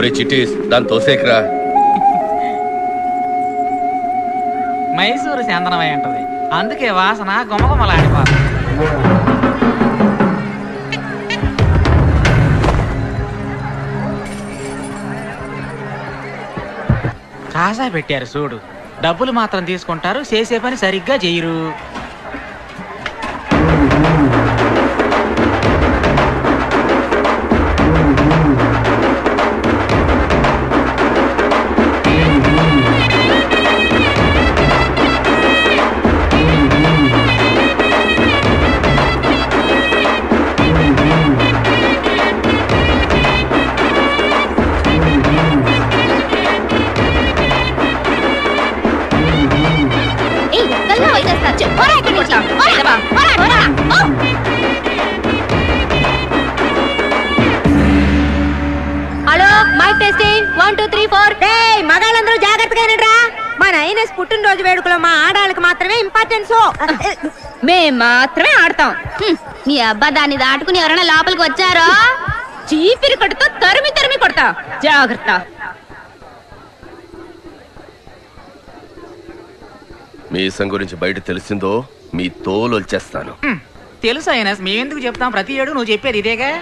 ఒరే చిట్టీస్ దాని తోసేకరా. మైసూరు చందనమై ఉంటది, అందుకే వాసన గుమగుమలాడిపోతుంది. కాసా పెట్టారు చూడు, డబ్బులు మాత్రం తీసుకుంటారు, చేసే పని సరిగ్గా చేయరు. Hello, mic testing 1 2 3 4. మగాళ్ళందరూ జాగ్రత్తగా మా నైనస్ పుట్టినరోజు వేడుకలో మా ఆడాళ్ళకి మాత్రమే ఇంపార్టెన్స్. మేం మాత్రమే ఆడతాం. నీ అబ్బా దాన్ని దాటుకుని ఎవరైనా లోపలికి వచ్చారో చీపిరి కట్టుతో తరిమి తరిమి కొడతా, జాగ్రత్త. మీసం గురించి బయట తెలిసిందో మీ తోలు వచ్చేస్తాను. తెలుసు అయినా మేమెందుకు చెప్తాం, ప్రతి ఏడు నువ్వు చెప్పేది ఇదేగా.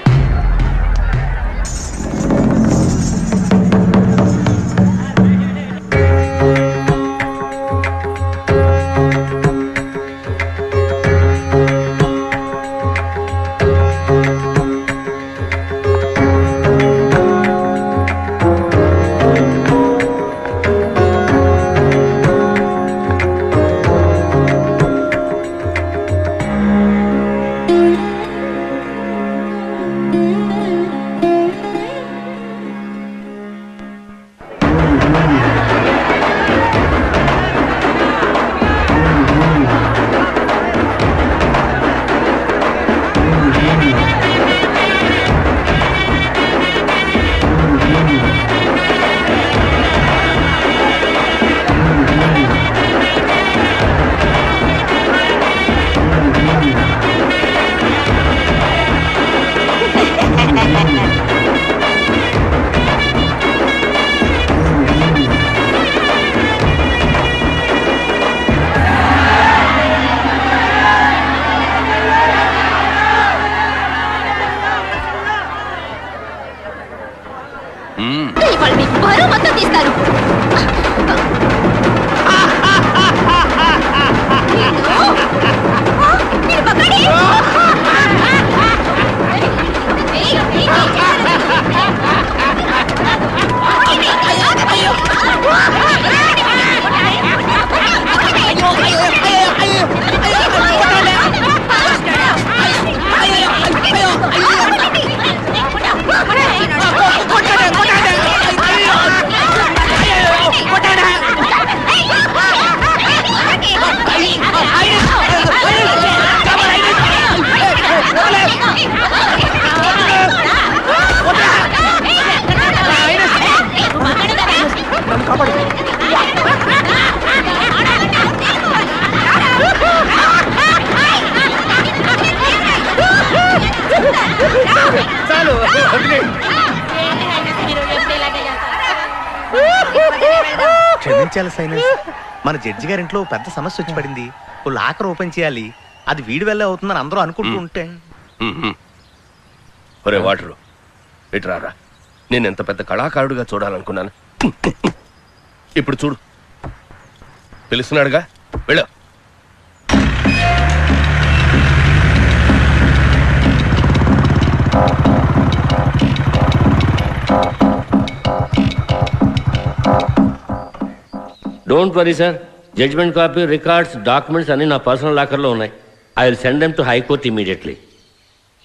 మొత్తం తీస్తారు. క్షమించాలి సైనస్, మన జడ్జి గారింట్లో పెద్ద సమస్య వచ్చి పడింది. ఓ లాకర్ ఓపెన్ చేయాలి, అది వీడి వల్లే అవుతుందని అందరూ అనుకుంటూ ఉంటే. ఒరే వాటరు ఇటు రారా, నేను ఎంత పెద్ద కళాకారుడిగా చూడాలనుకున్నాను. ఇప్పుడు చూడు, పిలుస్తున్నాడుగా, వెళ్ళు. Don't worry sir, judgement copy, records, documents అన్ని నా పర్సనల్ లాకర్లో ఉన్నాయి. I will send them to high court immediately.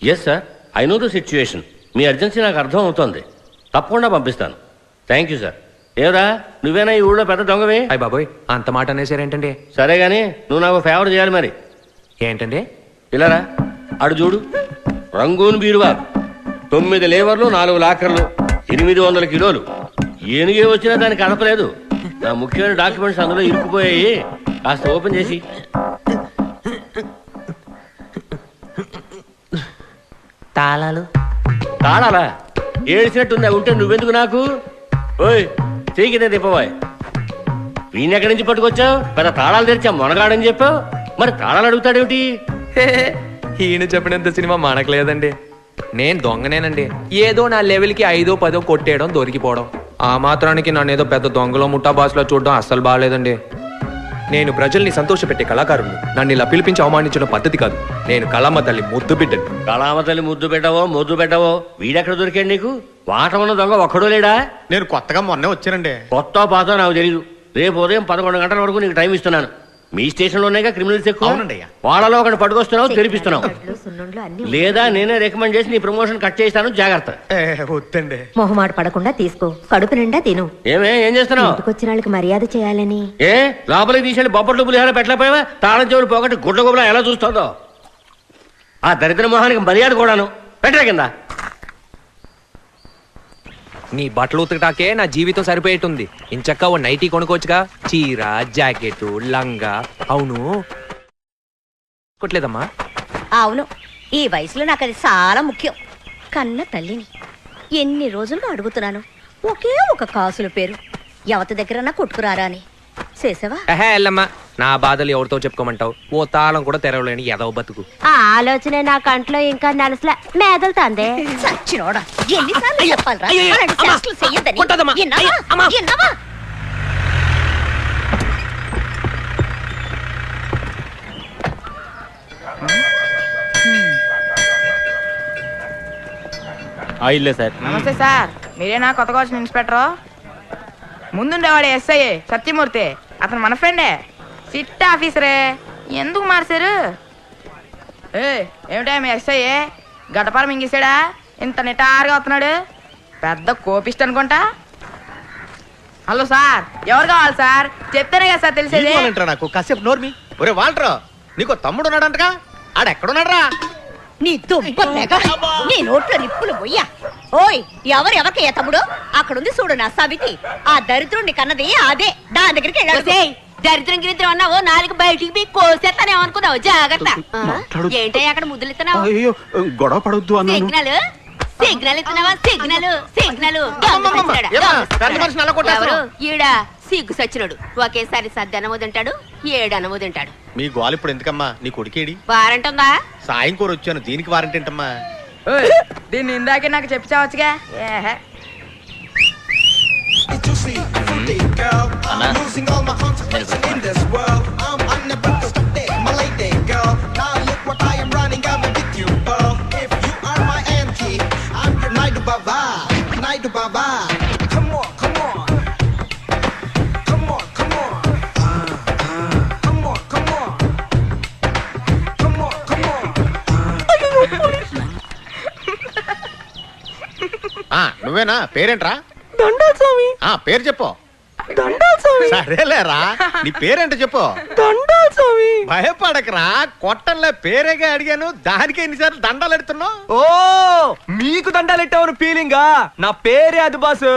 Yes sir, I know the situation. మీ అర్జెన్సీ నాకు అర్థం అవుతోంది. తప్పకుండా పంపిస్తాను. Thank you sir. ఏవరా, నువ్వేనా ఈ ఊళ్ళో పెద్ద దొంగవి? అయ్య బాబోయ్, అంత మాట అనేసారేంటండి? సరే కానీ నువ్వు నాకు ఫేవర్ చేయాలి మరి. ఏంటండి? ఇలారా, అడు చూడు, రంగూన్ బీరువా, 9 లేవర్లు, 4 లాకర్లు, 800 కిలోలు. ఏనుగే వచ్చినా దానికి కదపలేదు. నా ముఖ్యమైన డాక్యుమెంట్స్ అందులో ఇరుక్కుపోయాయి. కాస్త ఓపెన్ చేసి. తాళాలు? తాళాలా? ఏడ్చినట్టుందా? ఉంటే నువ్వెందుకు నాకు? ఓయ్ తీగితే తిప్పబోయ్. వీణ్ ఎక్కడి నుంచి పట్టుకొచ్చావు? పెద్ద తాళాలు తెరిచా మొనగాడని చెప్పావు, మరి తాళాలు అడుగుతాడేమిటి? ఈయన చెప్పినంత సినిమా మనకలేదండి. నేను దొంగనేనండి. ఏదో నా లెవెల్కి 5, 10 కొట్టేయడం, దొరికిపోవడం. ఆ మాత్రానికి నన్ను ఏదో పెద్ద దొంగలో ముఠా బాస్లో చూడడం అస్సలు బాగాలేదండి. నేను ప్రజల్ని సంతోషపెట్టే కళాకారుణ్ణి. నన్ను ఇలా పిలిపించి అవమానించిన పద్ధతి కాదు. నేను కళామ తల్లి ముద్దు బిడ్డని. కళామ తల్లి ముద్దు పెట్టవో మొద్దు పెట్టవో వీడెక్కడ దొరికాడు నీకు? వాట ఉన్న దొంగ ఒక్కడో లేడా? నేను కొత్తగా మొన్నే వచ్చానండి. కొత్త పాత నాకు తెలీదు. రేపు ఉదయం 11 గంటల వరకు నీకు టైం ఇస్తున్నాను. మీ స్టేషన్ లోనేగా క్రిమినల్స్ ఎక్కువ. అవునండి. వాళ్ళలో ఒకటి పట్టుకొస్తున్నావు, తెరిపిస్తున్నావు. లేదా నేనే రికమెండ్ చేసి నీ ప్రమోషన్ కట్ చేస్తాను, జాగ్రత్త. వద్దండి. మొహమాట పడకుండా తీసుకో, కడుపు నిండా తిను. ఏం చేస్తున్నావు? వచ్చిన వాళ్ళకి మర్యాద చేయాలని. ఏ లోపలికి తీసేది బొప్పట్లు పులిహార పెట్టలేకపోయావా? తాళం చెవులు పోగొట్టి గుడ్ల గుబలా ఎలా చూస్తుందో ఆ దరిద్ర మొహానికి మర్యాద కూడాను. పెట్టరా కింద. నీ బట్టలు ఉతకటాకే నా జీవితం సరిపోయేటుంది. ఇంచక్క ఓ నైటీ కొనుక్కోవచ్చుగా. చీర, జాకెట్, లంగా. అవును కొట్లేదమ్మా? అవును, ఈ వయసులో నాకు అది చాలా ముఖ్యం. కన్న తల్లిని ఎన్ని రోజులుగా అడుగుతున్నాను, ఒకే ఒక కాసుల పేరు ఎవరి దగ్గర కొట్టుకురారా అని. చేసావా? ఎల్లమ్మా, నా బాధలు ఎవరితో చెప్పుకోమంటావు? ఓ తాళం కూడా తెరవలేని ఎదవ బతుకు. ఆ ఆలోచన నా కంట్లో ఇంకా నలసలా మేదలుతాందే. సచ్చినోడా, ఎన్నిసార్లు చెప్పాలిరా? అయ్యయ్యో, అలాంటి అమ్మా, చేష్టలు చెయ్యొద్దని. కొట్టొద్దమ్మా. విన్నావా? అయ్యో, అమ్మా. విన్నావా? ఇల్లే సార్. నమస్తే సార్, మీరేనా కొత్తగా వచ్చిన ఇన్స్పెక్టర్? ముందుండేవాడు ఎస్ఐ సత్యమూర్తి, అతను మన ఫ్రెండే, సిట్ ఆఫీసరే. ఎందుకు మార్చారు? ఏమిటా మీ ఎస్ఐ గడపారం మింగేసాడా? ఇంత నిటారుగా వస్తున్నాడు, పెద్ద కోపిస్ట్ అనుకుంటా. హలో సార్, ఎవరు కావాలి సార్? చెప్తేనే కదా సార్ తెలిసేది. నాకు కాసేపు నోర్మి. ఒరే వాల్టర్, నీకు తమ్ముడు ఉన్నాడంటగా, ఆడెక్కడున్నాడ్రా? నీ దుబ్బ తెగ, నీ నోట్లో నిప్పులు పోయ్యా. ఓయ్, ఎవరికి ఏ తమ్ముడు? అక్కడుంది చూడు నా సవితి. ఆ దరిద్రుణ్ణి కన్నది అదే. దాని దగ్గరికి వెళ్ళాడు. దరిద్రం గిరిద్రం అన్నావు, నాలుగు బయటికి కోసేస్తానేమనుకున్నావు, జాగ్రత్త. ఏంటయ్యా అక్కడ ముద్దులు ఇస్తున్నావు? గొడవ పడొద్దు అన్నాను. సిగ్నల్ ఇస్తున్నావా? సిగ్నల్ ఎవరు ఈడా? సిగ్గు సచ్చినోడు. ఒకేసారి సద్దనము తింటాడు, 7 అనము తింటాడు. మీ గోల్ ఇప్పుడు ఎందుకమ్మా? నీ కొడుకేడి? వారంట్ ఉందా? సాయం కూర వచ్చాను, దీనికి వారంటీ ఏంటమ్మా? దీన్ని ఇందాకే నాకు చెప్పావచ్చుగా. నువ్వేనా? పేరేంట్రా? దండాల్ స్వామి. పేరు చెప్పు. దండాల్ స్వామి. సరేలేరా, నీ పేరేంటో చెప్పు. దండాల్ స్వామి. భయపడకరా, కొట్టంలో పేరేగా అడిగాను, దానికి ఎన్నిసార్లు దండాలు ఎడుతున్నావు? ఓ, మీకు దండాలు ఎట్టావని ఫీలింగా? నా పేరే అది బాసు.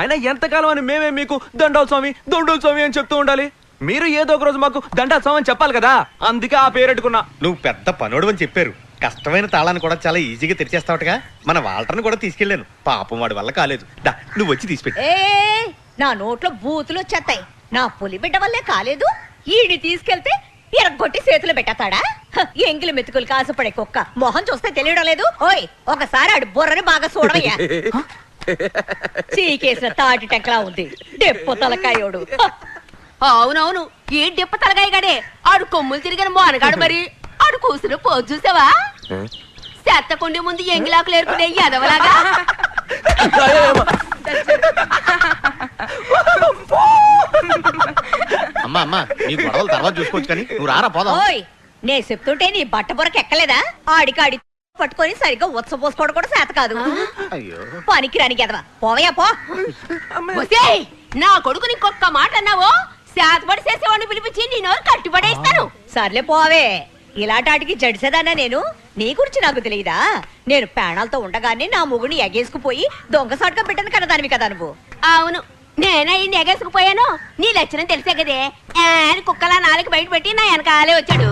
అయినా ఎంతకాలం అని మేమే మీకు దండాల్ స్వామి అని చెప్తూ ఉండాలి? మీరు ఏదో ఒక రోజు మాకు దండాల్ స్వామి అని చెప్పాలి కదా, అందుకే ఆ పేరు పెట్టుకున్నా. నువ్వు పెద్ద పనోడు అని చెప్పారు. కష్టమైన తాళాన్ని కూడా చాలా ఈజీగా తెరిచేస్తావుగా. మన వాల్టర్ని కూడా తీసుకెళ్ళాను, పాపం వాడి వల్ల కాలేదు. నువ్వు వచ్చి తీసిపెట్టి. నా నోట్లో బూతులు వచ్చేస్తాయి. నా పులి బిడ్డ వల్లే కాలేదు, ఈడిని తీసుకెళ్తే ఎరగొట్టి చేతులు పెట్టేస్తాడా? ఎంగిలి మెతుకులు కాసుపడే కుక్క మొహం చూస్తే తెలియడం లేదు. ఓయ్, ఒకసారి ఆడు బుర్రని బాగా చూడవయ్యా. చీకేసిన తాటి టెంకలా ఉంది, డెప్పు తలకాయోడు. అవునవును, ఏ డిప్ప తలగాయ గడే ఆడు కొమ్ములు తిరిగిన మోనగాడు. మరి ఆడు కూసిన పోజు చూసావా? చెత్తకుండి ముందు ఎంగిలాకులు ఏరుకునే ఎదవలాగా. అమ్మా నీ గొడవలు తర్వాత చూసుకోవచ్చు కానీ నువ్వు రారా పోదాం. ఓయ్, నే చెప్తుంటే నీ బట్ట బుర్రకు ఎక్కలేదా? ఆడికాడి పట్టుకొని సరిగ్గా ఉత్సపోసుకోవడం కూడా చేత కాదు. పనికి రాని ఎదవా, పోవయ్యా పో. నా కొడుకుని ఇంకొక్క మాట అన్నావో శాతపడి చేసేవాడిని పిలిపించి నేను కట్టుబడేస్తాను. సర్లే పోవే, ఇలాంటాటికి జడిసేదానా నేను? నీ గురించి నాకు తెలియదా? నేను ప్రాణాలతో ఉండగానే నా మొగుని ఎగేసుకుపోయి దొంగసాటుగా పెట్టను కదా దానివి కదా నువ్వు. అవును, నేనే ఇన్ని ఎగేసుకుపోయాను. నీ లక్షణం తెలిసే కదే. కుక్కలా 4 బయట పెట్టి నా వెనకాలే వచ్చాడు.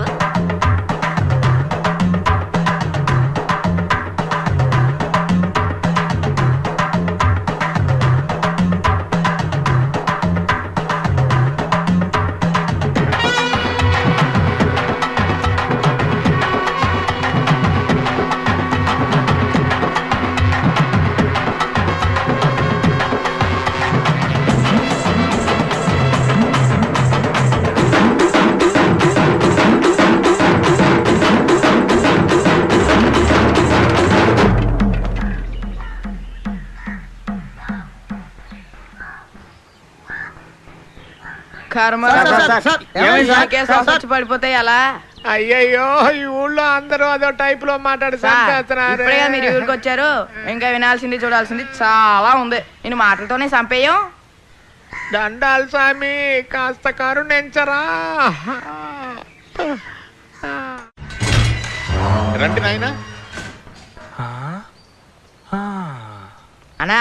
కర్మ వచ్చి పడిపోతాయి అలా. అయ్యయ్యో ఈ ఊళ్ళో అందరూ అదో టైప్ లో మాట్లాడి ఇప్పుడే మీరు ఊరికి వచ్చారు, ఇంకా వినాల్సింది చూడాల్సింది చాలా ఉంది. నేను మాటలతోనే చంపేయం. దండాలు స్వామి, కాస్త కరుణించరా. రండి నాయనా. అన్నా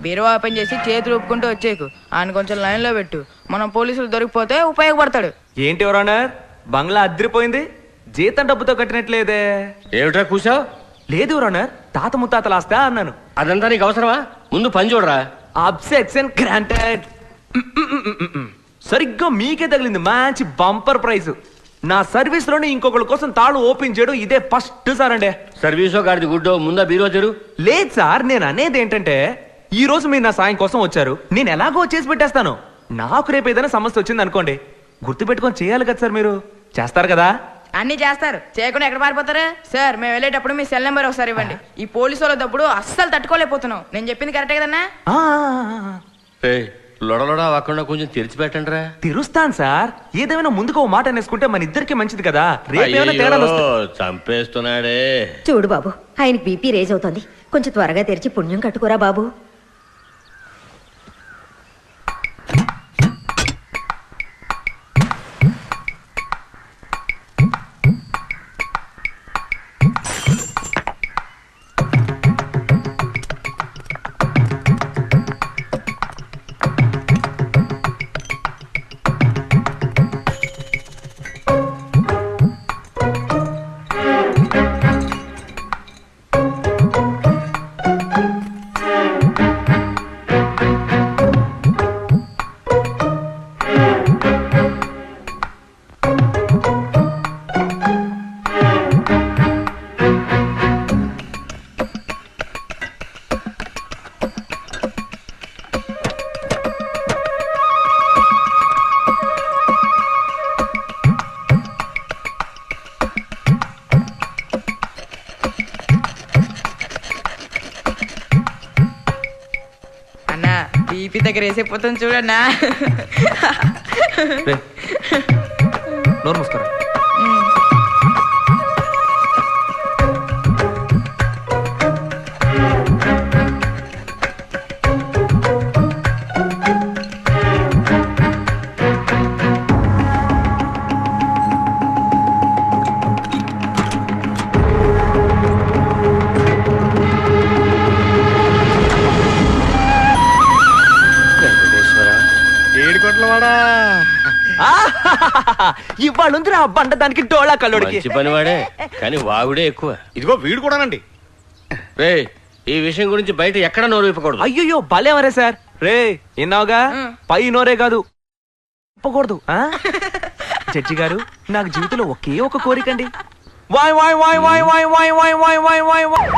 బీరువా ఓపెన్ చేసి చేతులు ఊపుకుంటూ వచ్చేకు. ఆయన కొంచెం లైన్ లో పెట్టు, మనం పోలీసులు దొరికిపోతే ఉపయోగపడతాడు. ఏంటి ఎవరన్నారు? బంగ్లా అద్దరిపోయింది, జీతం డబ్బుతో కట్టినట్లేదే. ఏమిట్రా కూసావు? లేదు ఎవరన్నారు, తాత ముత్తాతలు ఆస్తా అన్నాను. అదంతా నీకు అవసరమా? ముందు పని చూడరా. అబ్సెక్షన్ గ్రాంటెడ్. సరిగ్గా మీకే తగిలింది మంచి బంపర్ ప్రైజ్. నా సర్వీస్ లోనే ఇంకొకరి కోసం తాళు ఓపెన్ చేయడం ఇదే ఫస్ట్ సార్ అండి. సర్వీసో గాడిది గుడ్డో, ముందా బీరో తెరు. లేదు సార్, నేను అనేది ఏంటంటే ఈ రోజు మీరు నా సాయం కోసం వచ్చారు, నేను ఎలాగో చేసి పెట్టేస్తాను. నాకు రేపు ఏదైనా సమస్య వచ్చింది అనుకోండి, గుర్తు పెట్టుకొని చేయాలి కదా సార్. మీరు చేస్తారు కదా? అన్ని చేస్తారు, చేయకుండా ఎక్కడ పారిపోతారు సార్? మేము వెళ్ళేటప్పుడు మీ సెల్ నెంబర్ ఒకసారి ఇవ్వండి. ఈ పోలీసు వాళ్ళ దప్పుడు అస్సలు తట్టుకోలేకపోతున్నాం. నేను చెప్పింది కరెక్టే కదన్నా? లొడలొడ అవ్వకుండా కొంచెం తెరిచిపెట్టండి రా. తెరుస్తాను సార్, ఏదేమైనా ముందుకు ఓ మాట అనేసుకుంటే మన ఇద్దరికి మంచిది కదా. రేపు తేడాలు వస్తాయి. చంపేస్తున్నాడే. చూడు బాబు, ఆయనకి బీపీ రేజ్ అవుతుంది, కొంచెం త్వరగా తెరిచి పుణ్యం కట్టుకోరా బాబు. బీపీ దగ్గర వేసేపోతాను చూడన్నా. నోరు మూసుకోరా. ఇవాళ ఉంది ఆ బండ దానికి డోళా కల్లుడికి. మంచి పని వాడే, కానీ వాగుడే ఎక్కువ. ఇదిగో వీడు కూడానండి. రే, ఈ విషయం గురించి బయట ఎక్కడ నోరు విప్పకూడదు. అయ్యో భలేవరే సార్. రే విన్నావుగా, పై నోరే కాదు విప్పకూడదు. జడ్జి గారు, నాకు జీవితంలో ఒకే ఒక కోరికండి. వాయ్ వాయ్ వాయ్ వాయ్ వాయ్ వాయ్ వాయ్ వాయ్ వాయ్ వాయ్ వాయ్.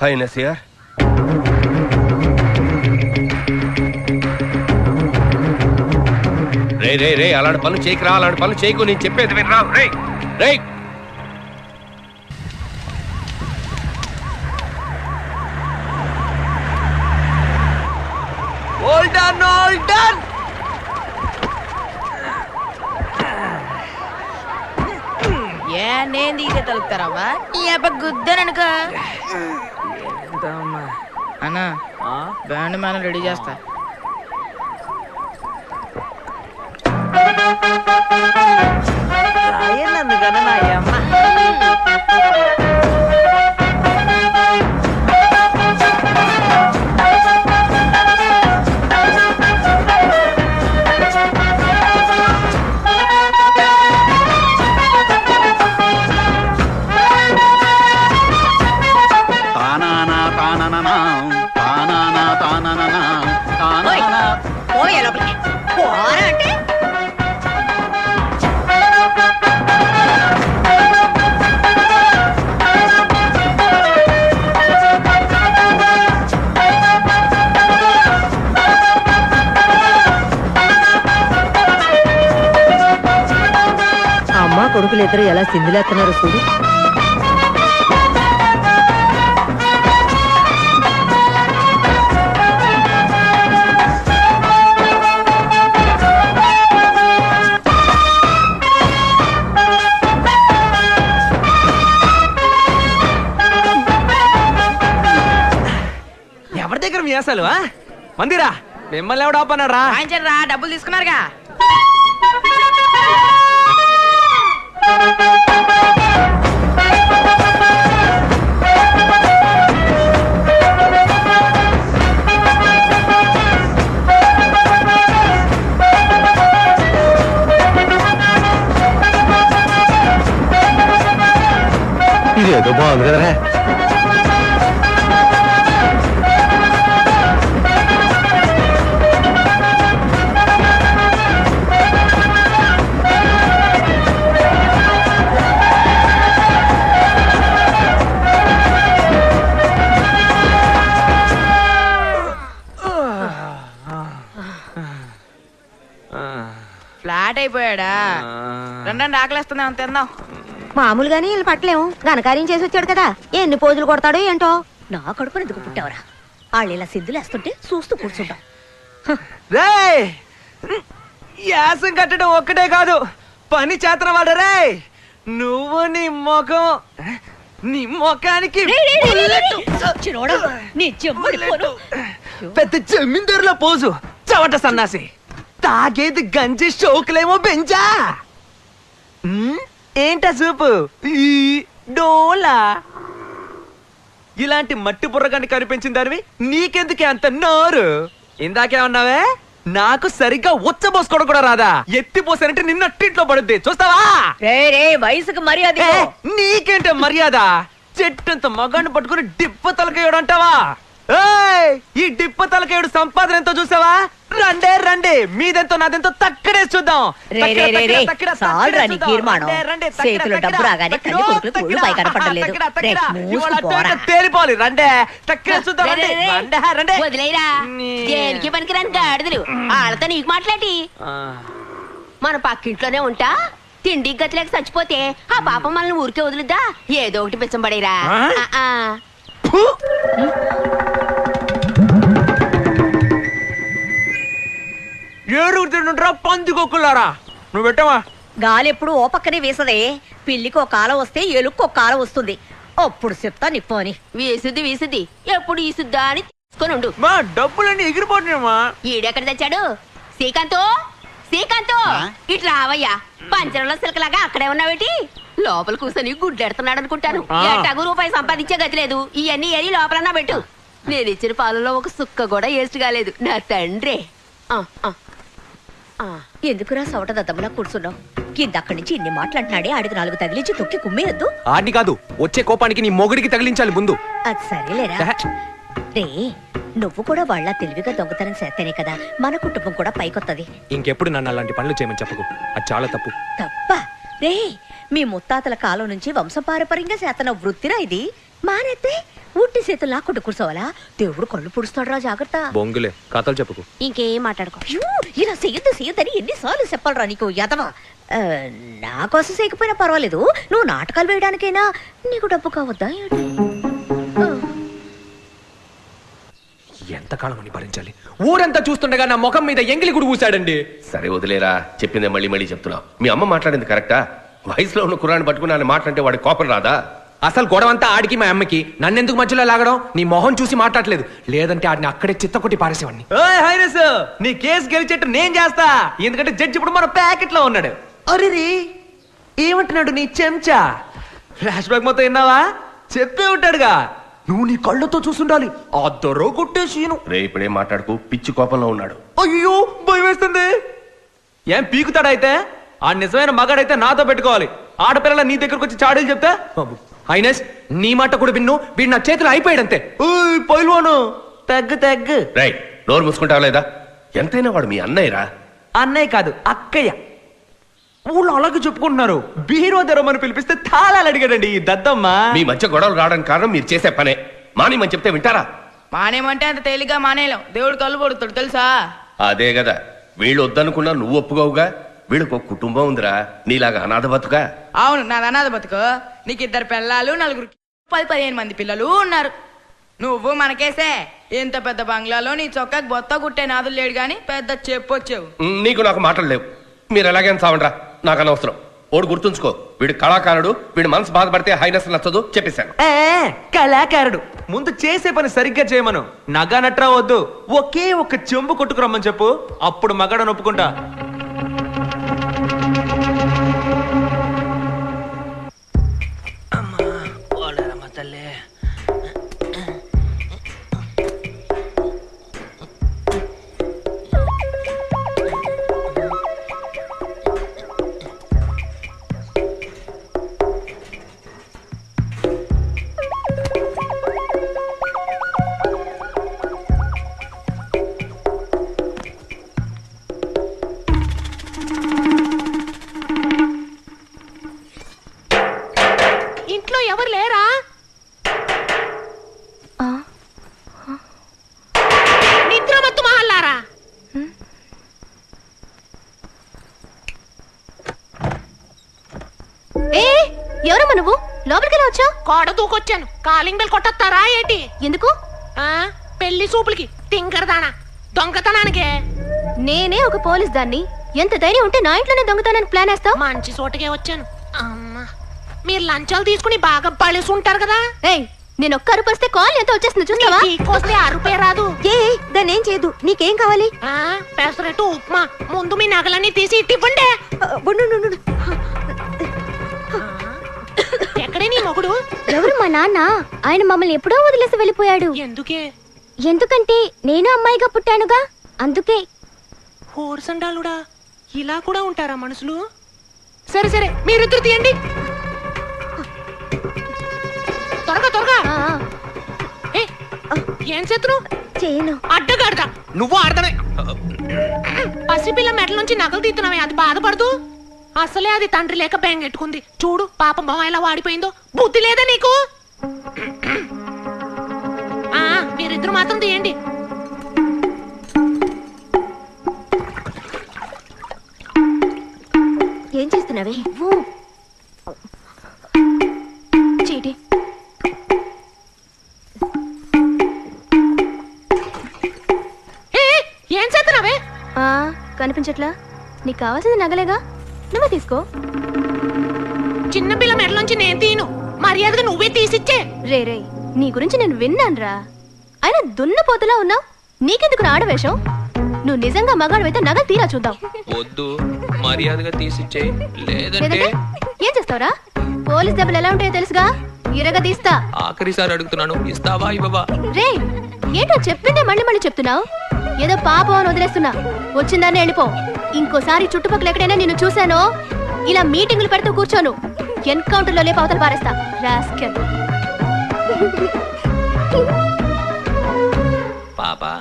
హాయ్ నసియర్. రే రే రే, అలాంటి పనులు చేయకురా, అలాంటి పనులు చేయకు, నేను చెప్పేది వినరా. రే రే, ఏ నేను దిగితే తలుపుతారావా? ఈ అబ్బ గుద్దననుకో. అన్నా బ్యాండ్ మనం రెడీ చేస్తా. కొడుకులు ఇద్దరు ఎలా సింధులేస్తున్నారు చూడు. ఎవరి దగ్గర మీసాలు మందిరా మిమ్మల్ని ఎవడు ఆపన్నాడు రా? వాయించండి రా, డబ్బులు తీసుకున్నారుగా. ఇదేదో బాగుంది కదరా. ఫ్లాట్ అయిపోయాడా? రెండండి ఆకలిస్తుందా తిందాం. మామూలుగానే వీళ్ళు పట్టలేము, ఘనకార్యం చేసి వచ్చాడు కదా, ఎన్ని పోజులు కొడతాడో ఏంటో. నా కడుపుని ఎందుకు పుట్టావరా? వాళ్ళు ఇలా సింధులేస్తుంటే చూస్తూ కూర్చుంటాం. రేయ్ యాసం కట్టడం ఒక్కటే కాదు, పని చేతన వాడు. రే నువ్వు నీ ముఖానికి పెద్ద జమీందారుల పోజు, చవట సన్నాసి. తాగేది గంజి, షోకులేమో బెంజా. ఏంటా చూపు డోలా. ఇలాంటి మట్టి బుర్రగాన్ని కనిపించిన దానివి నీకెందుకే అంత నోరు? ఇందాకే ఉన్నావే, నాకు సరిగ్గా ఉచ్చబోసుకోవడం కూడా రాదా? ఎత్తిపోసానంటే నిన్న టిట్లో పడుద్ది, చూస్తావా? వయసుకు మర్యాద. నీకేంటే మర్యాద? చెట్టంత మగాన్ని పట్టుకుని డిప్ప తలకేయడం అంటావా? ఈ డిప్ప తలకేయుడు సంపాదన ఎంతో చూసావా? రండే రండి, మీదెంతో నాదెంతో తక్కడే చూద్దాం. చేతిలో డబ్బు రాగానే తల్లి కొడుకులకు ఒళ్ళు పై కనపడలేదు. తేలిపోవాలి, రండే తక్కడే చూద్దాం. వదిలేరా, దేనికి పనికిరాని గాడిదలు వాళ్ళతో నీకు మాట్లాడి. మన పక్కింట్లోనే ఉంటా, తిండి గతిలేక చచ్చిపోతే ఆ పాపం మనల్ని ఊరికే వదులుద్దా? ఏదో ఒకటి పిచ్చంబడేరా. ఏడుగురు తింటుంటారా పందికొక్కులారా? నువ్వు పెట్టావా? గాలి ఎప్పుడు ఓ పక్కనే వేసదే. పిల్లికి ఒక కాలం వస్తే ఎలుక్కి ఒక కాలం వస్తుంది. అప్పుడు చెప్తా నిప్పు అని. వీసుద్ది ఎప్పుడు ఈసుద్దా అని తీసుకొని ఉండు. మా డబ్బులన్నీ ఎగిరిపోతున్నాయమ్మా. ఈడెక్కడ తెచ్చాడు? శ్రీకాంత్ ఇటు రావయ్యా. పంచరంలో సిలకలాగా అక్కడే ఉన్నావేటి? లోపల కూర్చొని గుడ్లెడుతున్నాడు అనుకుంటాను. ఎట్టాగు రూపాయి సంపాదించే గతి లేదు. ఇవన్నీ ఏరి లోపలన్నా పెట్టు. నేను ఇచ్చిన పాలలో ఒక సుక్క కూడా వేస్ట్ కాలేదు నా తండ్రి. ఎందుకురా సవట దద్దమ్మలా కూర్చున్నావు? కిందక్కడి నుంచి ఇన్ని మాట్లాడినాడే, ఆడికి 4 తగిలించి తొక్కి కుమ్మేయద్దు. ఆడిని కాదు, వచ్చే కోపానికి నీ మొగుడికి తగిలించాలి ముందు. అది సరేలేరా. రే నువ్వు కూడా వాళ్ళ తెలివిగా దొంగతనం చేస్తేనే కదా మన కుటుంబం కూడా పైకొత్తది. ఇంకెప్పుడు నన్ను అలాంటి పనులు చేయమని చెప్పకు, అది చాలా తప్పు. తప్ప రే, మీ ముత్తాతల కాలం నుంచి వంశపారపర్యంగా చేతన వృత్తిరా ఇది. మానేస్తే ఉట్టి చేతులు లాక్కుంటూ కూర్చోవాలా? దేవుడు కళ్ళు పుడుస్తాడురా, జాగ్రత్త. బొంగులే కథలు చెప్పుకు. ఇంకేం మాట్లాడుకో. ఇలా చెయ్యొద్దని ఎన్నిసార్లు చెప్పాలరా నీకు యదవా? నా కోసం చేయకపోయినా పర్వాలేదు, నువ్వు నాటకాలు వేయడానికైనా నీకు డబ్బు కావద్దా? ఎంతకాలం అని భరించాలి? ఊరంతా చూస్తుండగా నా ముఖం మీద ఎంగిలి గుడి ఊసాడండి. సరే వదిలేరా, చెప్పిందే మళ్ళీ చెప్తున్నావు. మీ అమ్మ మాట్లాడింది కరెక్టా? వయసులో ఉన్న కుర్రాన్ని పట్టుకుని ఆయన మాట్లాడితే వాడి కోపం రాదా? అసలు గొడవంతా ఆడికి మా అమ్మకి, నన్నెందుకు మధ్యలో లాగడం? నీ మొహం చూసి మాట్లాడలేదు, లేదంటే ఆడిని అక్కడే చిత్తకొట్టి పారేసేవాడిని. నీ కేసు గెలిచేట్టు నేను చేస్తా, ఎందుకంటే జడ్జి ఇప్పుడు మన ప్యాకెట్ లో ఉన్నాడు. అరే ఏమంటున్నాడు నీ చెంచా? ఫ్లాష్ బ్యాక్ మొత్తం విన్నావా? చెప్పే ఉంటాడుగా, నువ్వు నీ కళ్ళతో చూసుండాలి. ఆ దొర కొట్టేసీను. రే ఇప్పుడేం మాట్లాడుకు, పిచ్చి కోపంలో ఉన్నాడు. అయ్యో భయం వేస్తుంది. ఏం పీకుతాడైతే? ఆ నిజమైన మగాడైతే నాతో పెట్టుకోవాలి. ఆడపిల్లల నీ దగ్గరకు వచ్చి చాడీలు చెప్తే అయినస్ నీ మాట కూడా విన్ను. వీడు నా చేతులు అయిపోయాడంతే. పైల్వాను తగ్గు. రై నోరు మూసుకుంటావా లేదా? ఎంతైనా వాడు మీ అన్నయ్యరా. అన్నయ్య కాదు అక్కయ్య. ఊళ్ళో అలాగే చెప్పుకుంటున్నారు. బీరో తెరమని పిలిపిస్తే తాళాలు అడిగాడండి ఈ దద్దమ్మ. మీ మధ్య గొడవలు రావడానికి కారణం మీరు చేసే పనే. మానేమని చెప్తే వింటారా? మానేమంటే అంత తేలిగ్గా మానేయలేం. దేవుడు కళ్ళు పడుతాడు తెలుసా? అదే కదా, వీళ్ళు వద్దనుకున్నా నువ్వు ఒప్పుకోవుగా. వీళ్ళకు ఒక కుటుంబం ఉందిరా, నీలాగా అనాథ బతుకా. అవును, నాది అనాథ బతుకు. నీకు 2 పిల్లలు, 4 10-15 మంది పిల్లలు ఉన్నారు. నువ్వు మనకేసే ఇంత పెద్ద బంగ్లాలో నీ చొక్కాకి బొత్త కుట్టే నాదులు లేడు గాని పెద్ద చెప్పొచ్చావు. నీకు నాకు మాటలు లేవు. మీరు ఎలాగైనా చావండ్రా, నాకు అనవసరం. ఓడు గుర్తుంచుకో, వీడు కళాకారుడు, వీడి మనసు బాధపడితే హైనస్ నచ్చదు చెప్పేశాను. కళాకారుడు ముందు చేసే పని సరిగ్గా చేయమను. నగా నట్రా వద్దు, ఒకే ఒక చెంబు కొట్టుకురమ్మని చెప్పు, అప్పుడు మగాడని ఒప్పుకుంటా. ఇంట్లో ఎవరు లేరా? నిద్రమత్తు మహల్లారా. ఎవరమ్మా నువ్వు? లోపలికి వచ్చావు? కోడ దూకొచ్చాను. కాలింగ్ బెల్ కొట్టొస్తారా ఏంటి? ఎందుకు? పెళ్లి సూపులకి తింకరదానా దొంగతనానికే. నేనే ఒక పోలీస్ దాన్ని. ఎంత ధైర్యం ఉంటే నా ఇంట్లోనే దొంగతనానికి ప్లాన్ వేస్తావు? మంచి చోటకే వచ్చాను. అమ్మా, మీరు లంచాలు తీసుకుని బాగా పడేసి ఉంటారు కదా. నేను ఒక్క అరుపు వస్తే కాల్ ఎంత వచ్చేస్తుంది చూస్తావా? వస్తే అరుపే రాదు. దాన్ని ఏం చేయదు. నీకేం కావాలి? పెసరట్టు ఉప్మా. ముందు మీ నగలన్నీ తీసి ఇవ్వండి. ఎక్కడే నీ మొగుడు? ఎవరు? మా నాన్న. ఆయన మమ్మల్ని ఎప్పుడో వదిలేసి వెళ్ళిపోయాడు. ఎందుకే? ఎందుకంటే నేను అమ్మాయిగా పుట్టానుగా, అందుకే. హోర్సండాలుడా, ఇలా కూడా ఉంటారా మనుషులు? సరే సరే, మీరిద్దరు తీయండి త్వరగా త్వరగా. ఏం చేతులు? చేయను. అడ్డగాడదా నువ్వు ఆడదనే. పసిపిల్ల మెడల నుంచి నగలు తీస్తున్నావే, అది బాధపడదు. అసలే అది తండ్రి లేక బెంగెట్టుకుంది. చూడు పాపం మొహం ఎలా వాడిపోయిందో. బుద్ధి లేదా నీకు? మీరిద్దరు మాత్రం తీయండి. ఏం చేస్తున్నావే? చీటి. ఏం చేస్తున్నావే? కనిపించట్లా? నీకు కావాల్సింది నగలేగా, నువ్వే తీసుకో. చిన్నపిల్ల మెడలోంచి నేను తీను. మర్యాదగా నువ్వే తీసిచ్చే. రే రే, నీ గురించి నేను విన్నానురా. అయినా దున్నపోతలా ఉన్నావు. నీకెందుకు ఆడవేషం? నువ్వు నిజంగా మగాడివైతే నగలు తీరా చూద్దాం. వద్దు, మర్యాదగా తీసిచ్చే. లేదంటే ఏం చేస్తావురా? పోలీస్ దెబ్బలు ఎలా ఉంటాయో తెలుసుగా, ఇరగా తీస్తా. ఆఖరిసారి అడుగుతున్నాను, ఇస్తావా ఇవ్వవా? రే, ఏంటో చెప్పిందే మళ్ళీ మళ్ళీ చెప్తున్నావు. ఏదో పాపం అని వదిలేస్తున్నా. వచ్చిందాన్ని వెళ్ళిపో. ఇంకోసారి చుట్టుపక్కల ఎక్కడైనా నిన్ను చూశానో, ఇలా మీటింగులు పెడుతూ కూర్చోను. ఎన్కౌంటర్ లో లేపు అవతల పారేస్తా. రాస్కెల్. పాపా,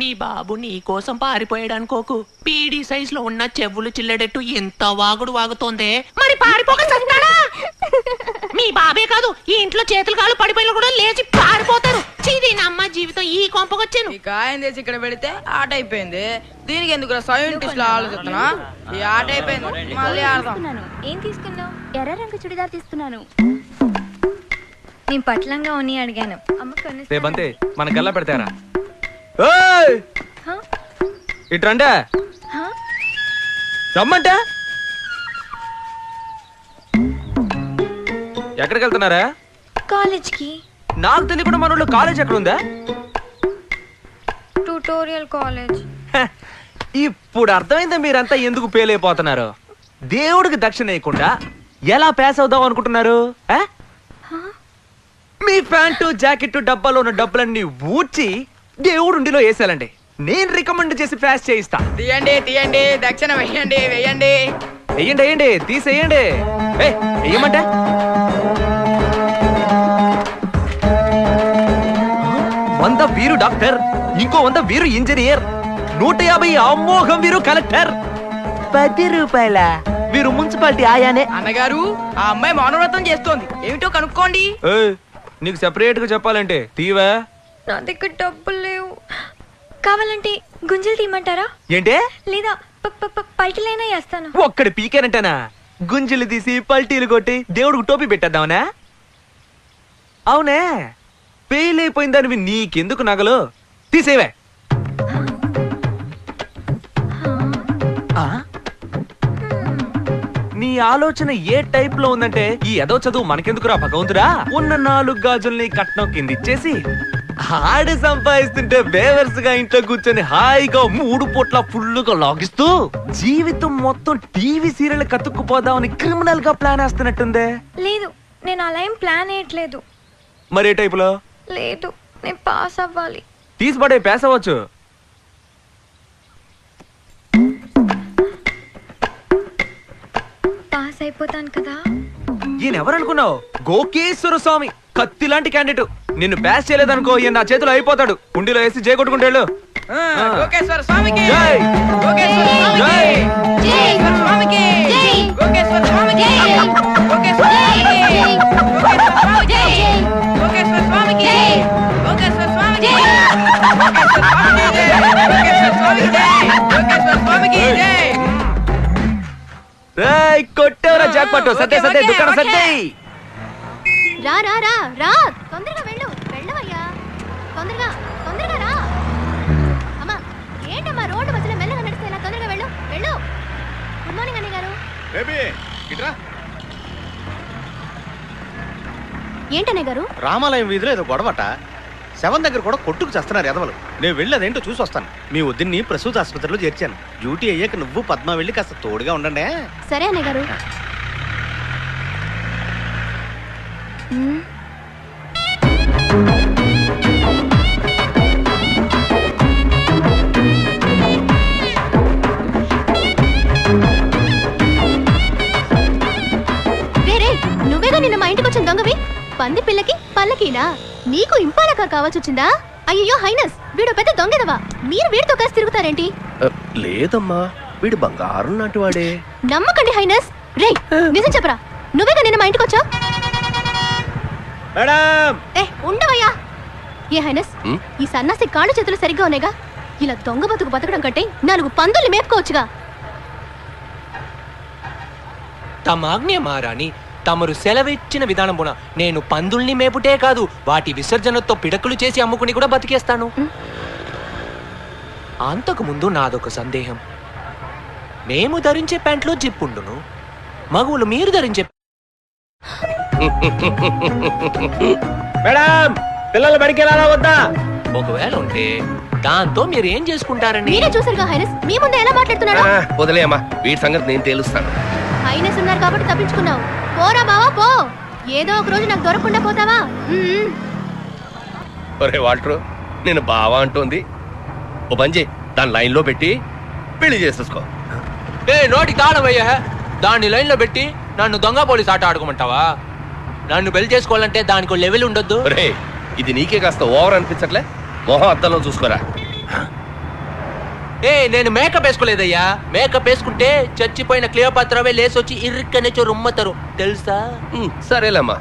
నీ బాబు నీ కోసం పారిపోయాడు అనుకోకు. పీడీ సైజ్ లో ఉన్న చెవులు చిల్లడెట్టు ఎంత వాగుడు వాగుతోందే. మరి పారిపోక చస్తాడా? మీ బాబే కాదు, ఈ ఇంట్లో చేతులు కాళ్ళు పడిపోయిన కూడా లేచి పారిపోతారు. చీది నమ్మ జీవితం ఈ కొంపకొచ్చాను. ఈ కాయం చేసి ఇక్కడ పెడితే ఆట అయిపోయింది. దీనికి ఎందుకు సైంటిస్ట్ లో ఆలోచిస్తున్నా? ఈ ఆట అయిపోయింది, మళ్ళీ ఆడదాం. ఏం తీసుకున్నావు? ఎర్ర రంగు చుడిదార్ తీసుకున్నాను. నేను పట్లంగా ఉన్ని అడిగాను. రేపంతే మన గల్లా పెడతారా? ఇట్రంటే రమ్మంటే ఎక్కడికి వెళ్తున్నారా? కాలేజ్ కి. నాకు తెలియకుండా మన ఊళ్ళో కాలేజ్ ఎక్కడ ఉందా? Tutorial college. ఇప్పుడు అర్థమైందా మీరంతా ఎందుకు ఫెయిల్ అయిపోతున్నారు? దేవుడికి దక్షిణ వేయకుండా ఎలా పాస్ అవుదాం అనుకుంటున్నారు? మీ ప్యాంటు జాకెట్ డబ్బాలో ఉన్న డబ్బులన్నీ ఊడ్చి దేవుడు ఉండిలో వేసాలండి. నేను రికమెండ్ చేసి పాస్ చేయిస్తా. తీయండి తీయండి, దక్షిణ వెయ్యండి వెయ్యండి. వెయ్యండి వెయ్యండి, తీసేయండి. వెయ్యమంటే 100 వీరు డాక్టర్, ఇంకో 100 వీరు ఇంజనీర్, 150 అమోఘం వీరు కలెక్టర్, 10 రూపాయల వీరు మున్సిపాలిటీ ఆయానే. అన్నగారు, ఆ అమ్మాయి మౌనవ్రతం చేస్తోంది, ఏమిటో కనుక్కోండి. నీకు సెపరేట్ గా చెప్పాలంటే తీవా? నా దగ్గర డబ్బులు లేవు. కావాలంటే గుంజలు తీయమంటారా? ఏంటే? లేదా పైకిలైనా వేస్తాను. ఒక్కడి పీకేనంటేనా గుంజులు తీసి పల్టీలు కొట్టి దేవుడికి టోపీ పెట్టేద్దామనా? అవునే, పెయిలైపోయిందానివి నీకెందుకు నగలు? తీసేవే. నీ ఆలోచన ఏ టైప్ లో ఉందంటే, ఈ ఎదో చదువు మనకెందుకురా భగవంతుడా, ఉన్న 4 గాజుల్ని కట్నం కింద ఇచ్చేసి ఆడి సంపాదిస్తుంటే బేవర్స్ గా ఇంట్లో కూర్చొని హాయిగా 3 పూట్ల ఫుల్లుగా లాగిస్తూ జీవితం మొత్తం టీవీ సీరియల్ కతుక్కుపోదామని క్రిమినల్ గా ప్లాన్ వేస్తున్నట్టుందే. లేదు, నేను అలా ఏం ప్లాన్ వేయట్లేదు. మరి ఏ టైప్ లో? లేదు, నేను పాస్ అవ్వాలి. తీసిపడే పాస్ అవ్వచ్చు. పాస్ అయిపోతాను కదా. ఈయన ఎవరనుకున్నావు? గోకేశ్వర స్వామి, కత్తి లాంటి క్యాండిడేట్. నిన్ను పాస్ చేయలేదనుకో, ఈయన నా చేతిలో అయిపోతాడు. కుండీలో వేసి జై కొట్టుకుంటాడు. గోకేశ్వర స్వామికి జై. గోకేశ్వర స్వామికి గోకేశ్వర స్వామికి గోకేశ్వర స్వామికి గోకేశ్వర స్వామికి గోకేశ్వర స్వామికి గోకేశ్వర స్వామికి గోకేశ్వర స్వామికి జై. రేయ్, కొట్టేవరా జాక్పాట్. సత్తే సత్తే దుకాణం సత్తే. రా రా రా రా, తొందరగా వెళ్ళు. వెళ్ళవయ్యా, తొందరగా తొందరగా రా. అమ్మా, ఏంటమ్మా రోడ్డు మధ్యలో మెల్లగా నడిస్తే ఇలా? తొందరగా వెళ్ళు వెళ్ళు. గుడ్ మార్నింగ్ అన్నయ్య గారు. ఏంటన్నయ్య గారు? రామాలయం వీధిలో ఏదో గొడవట. శవం దగ్గర కూడా కొట్టుకు చేస్తున్నారు ఎదవలు. నేను వెళ్ళి అదేంటో చూసి వస్తాను. మీ వద్దని ప్రసూతి ఆసుపత్రిలో చేర్చాను. డ్యూటీ అయ్యాక నువ్వు పద్మ వెళ్ళి కాస్త తోడుగా ఉండండి. సరే అన్నయ్య గారు. నువ్వేగా నిన్న మా ఇంటికి వచ్చిన దొంగవి? పంది పిల్లకి పల్లకీనా? నీకు ఇంపాల కార్ కావాల్సి వచ్చిందా? అయ్యో హైనస్, వీడు పెద్ద దొంగదవా. మీరు వీడితో కలిసి తిరుగుతారేంటి? లేదమ్మా, వీడు బంగారం లాంటి వాడే. నమ్మకండి హైనస్. రే, నిజం చెప్పరా, నువ్వేగా నిన్న మా ఇంటికి వచ్చావు? ఉండవయ్యా. ఏ హైనస్, ఈ సన్నాసి కాళ్ళు చేతులు సరిగ్గా ఉన్నాయిగా? ఇలా దొంగ బతుకు బతకడం కంటే 4 పందుల్ని మేపుకోవచ్చుగా. తమాజ్ఞ మహారాణి, తమరు సెలవిచ్చిన విధానమున నేను పందుల్ని మేపుటే కాదు, వాటి విసర్జనతో పిడకలు చేసి అమ్ముకుని కూడా బతికేస్తాను. అంతకు ముందు నాదొక సందేహం. మేము ధరించే ప్యాంట్లో జిప్పుండును, మగువులు మీరు ధరించే మేడం, పిల్లలు బడికి వెళ్ళాలా వద్దా? ఒకవేళ ఉంటే దాంతో మీరు ఏం చేసుకుంటారని? మీరే చూసారుగా హైనస్, మీ ముందే ఎలా మాట్లాడుతున్నాడు? వదిలేయమ్మా, వీటి సంగతి నేను తేలుస్తాను. హైనస్ ఉన్నారు కాబట్టి తప్పించుకున్నావు. పోరా బావా పో, ఏదో ఒక రోజు నాకు దొరకకుండా పోతావా? ఒరే వాల్టరు, నేను బావా అంటోంది. ఓ బంజీ, దాని లైన్ లో పెట్టి పెళ్లి చేసేసుకో. ఏ నోటి తాళమయ్యా, దాన్ని లైన్ లో పెట్టి నన్ను దొంగ పోలీస్ ఆట ఆడుకోమంటావా? నన్ను పెళ్లి చేసుకోవాలంటే దానికి లెవెల్ ఉండొద్దు. ఒరే, ఇది నీకే కాస్త ఓవర్ అనిపించట్లే? మొహం అద్దంలో చూసుకోరా. ఏ నేను మేకప్ వేసుకోలేదయ్యా. మేకప్ వేసుకుంటే చచ్చిపోయిన క్లియోపాత్రవే లేసొచ్చి ఇరుక్కనే రుమ్మతారు తెలుసా? సరేలేమ్మా.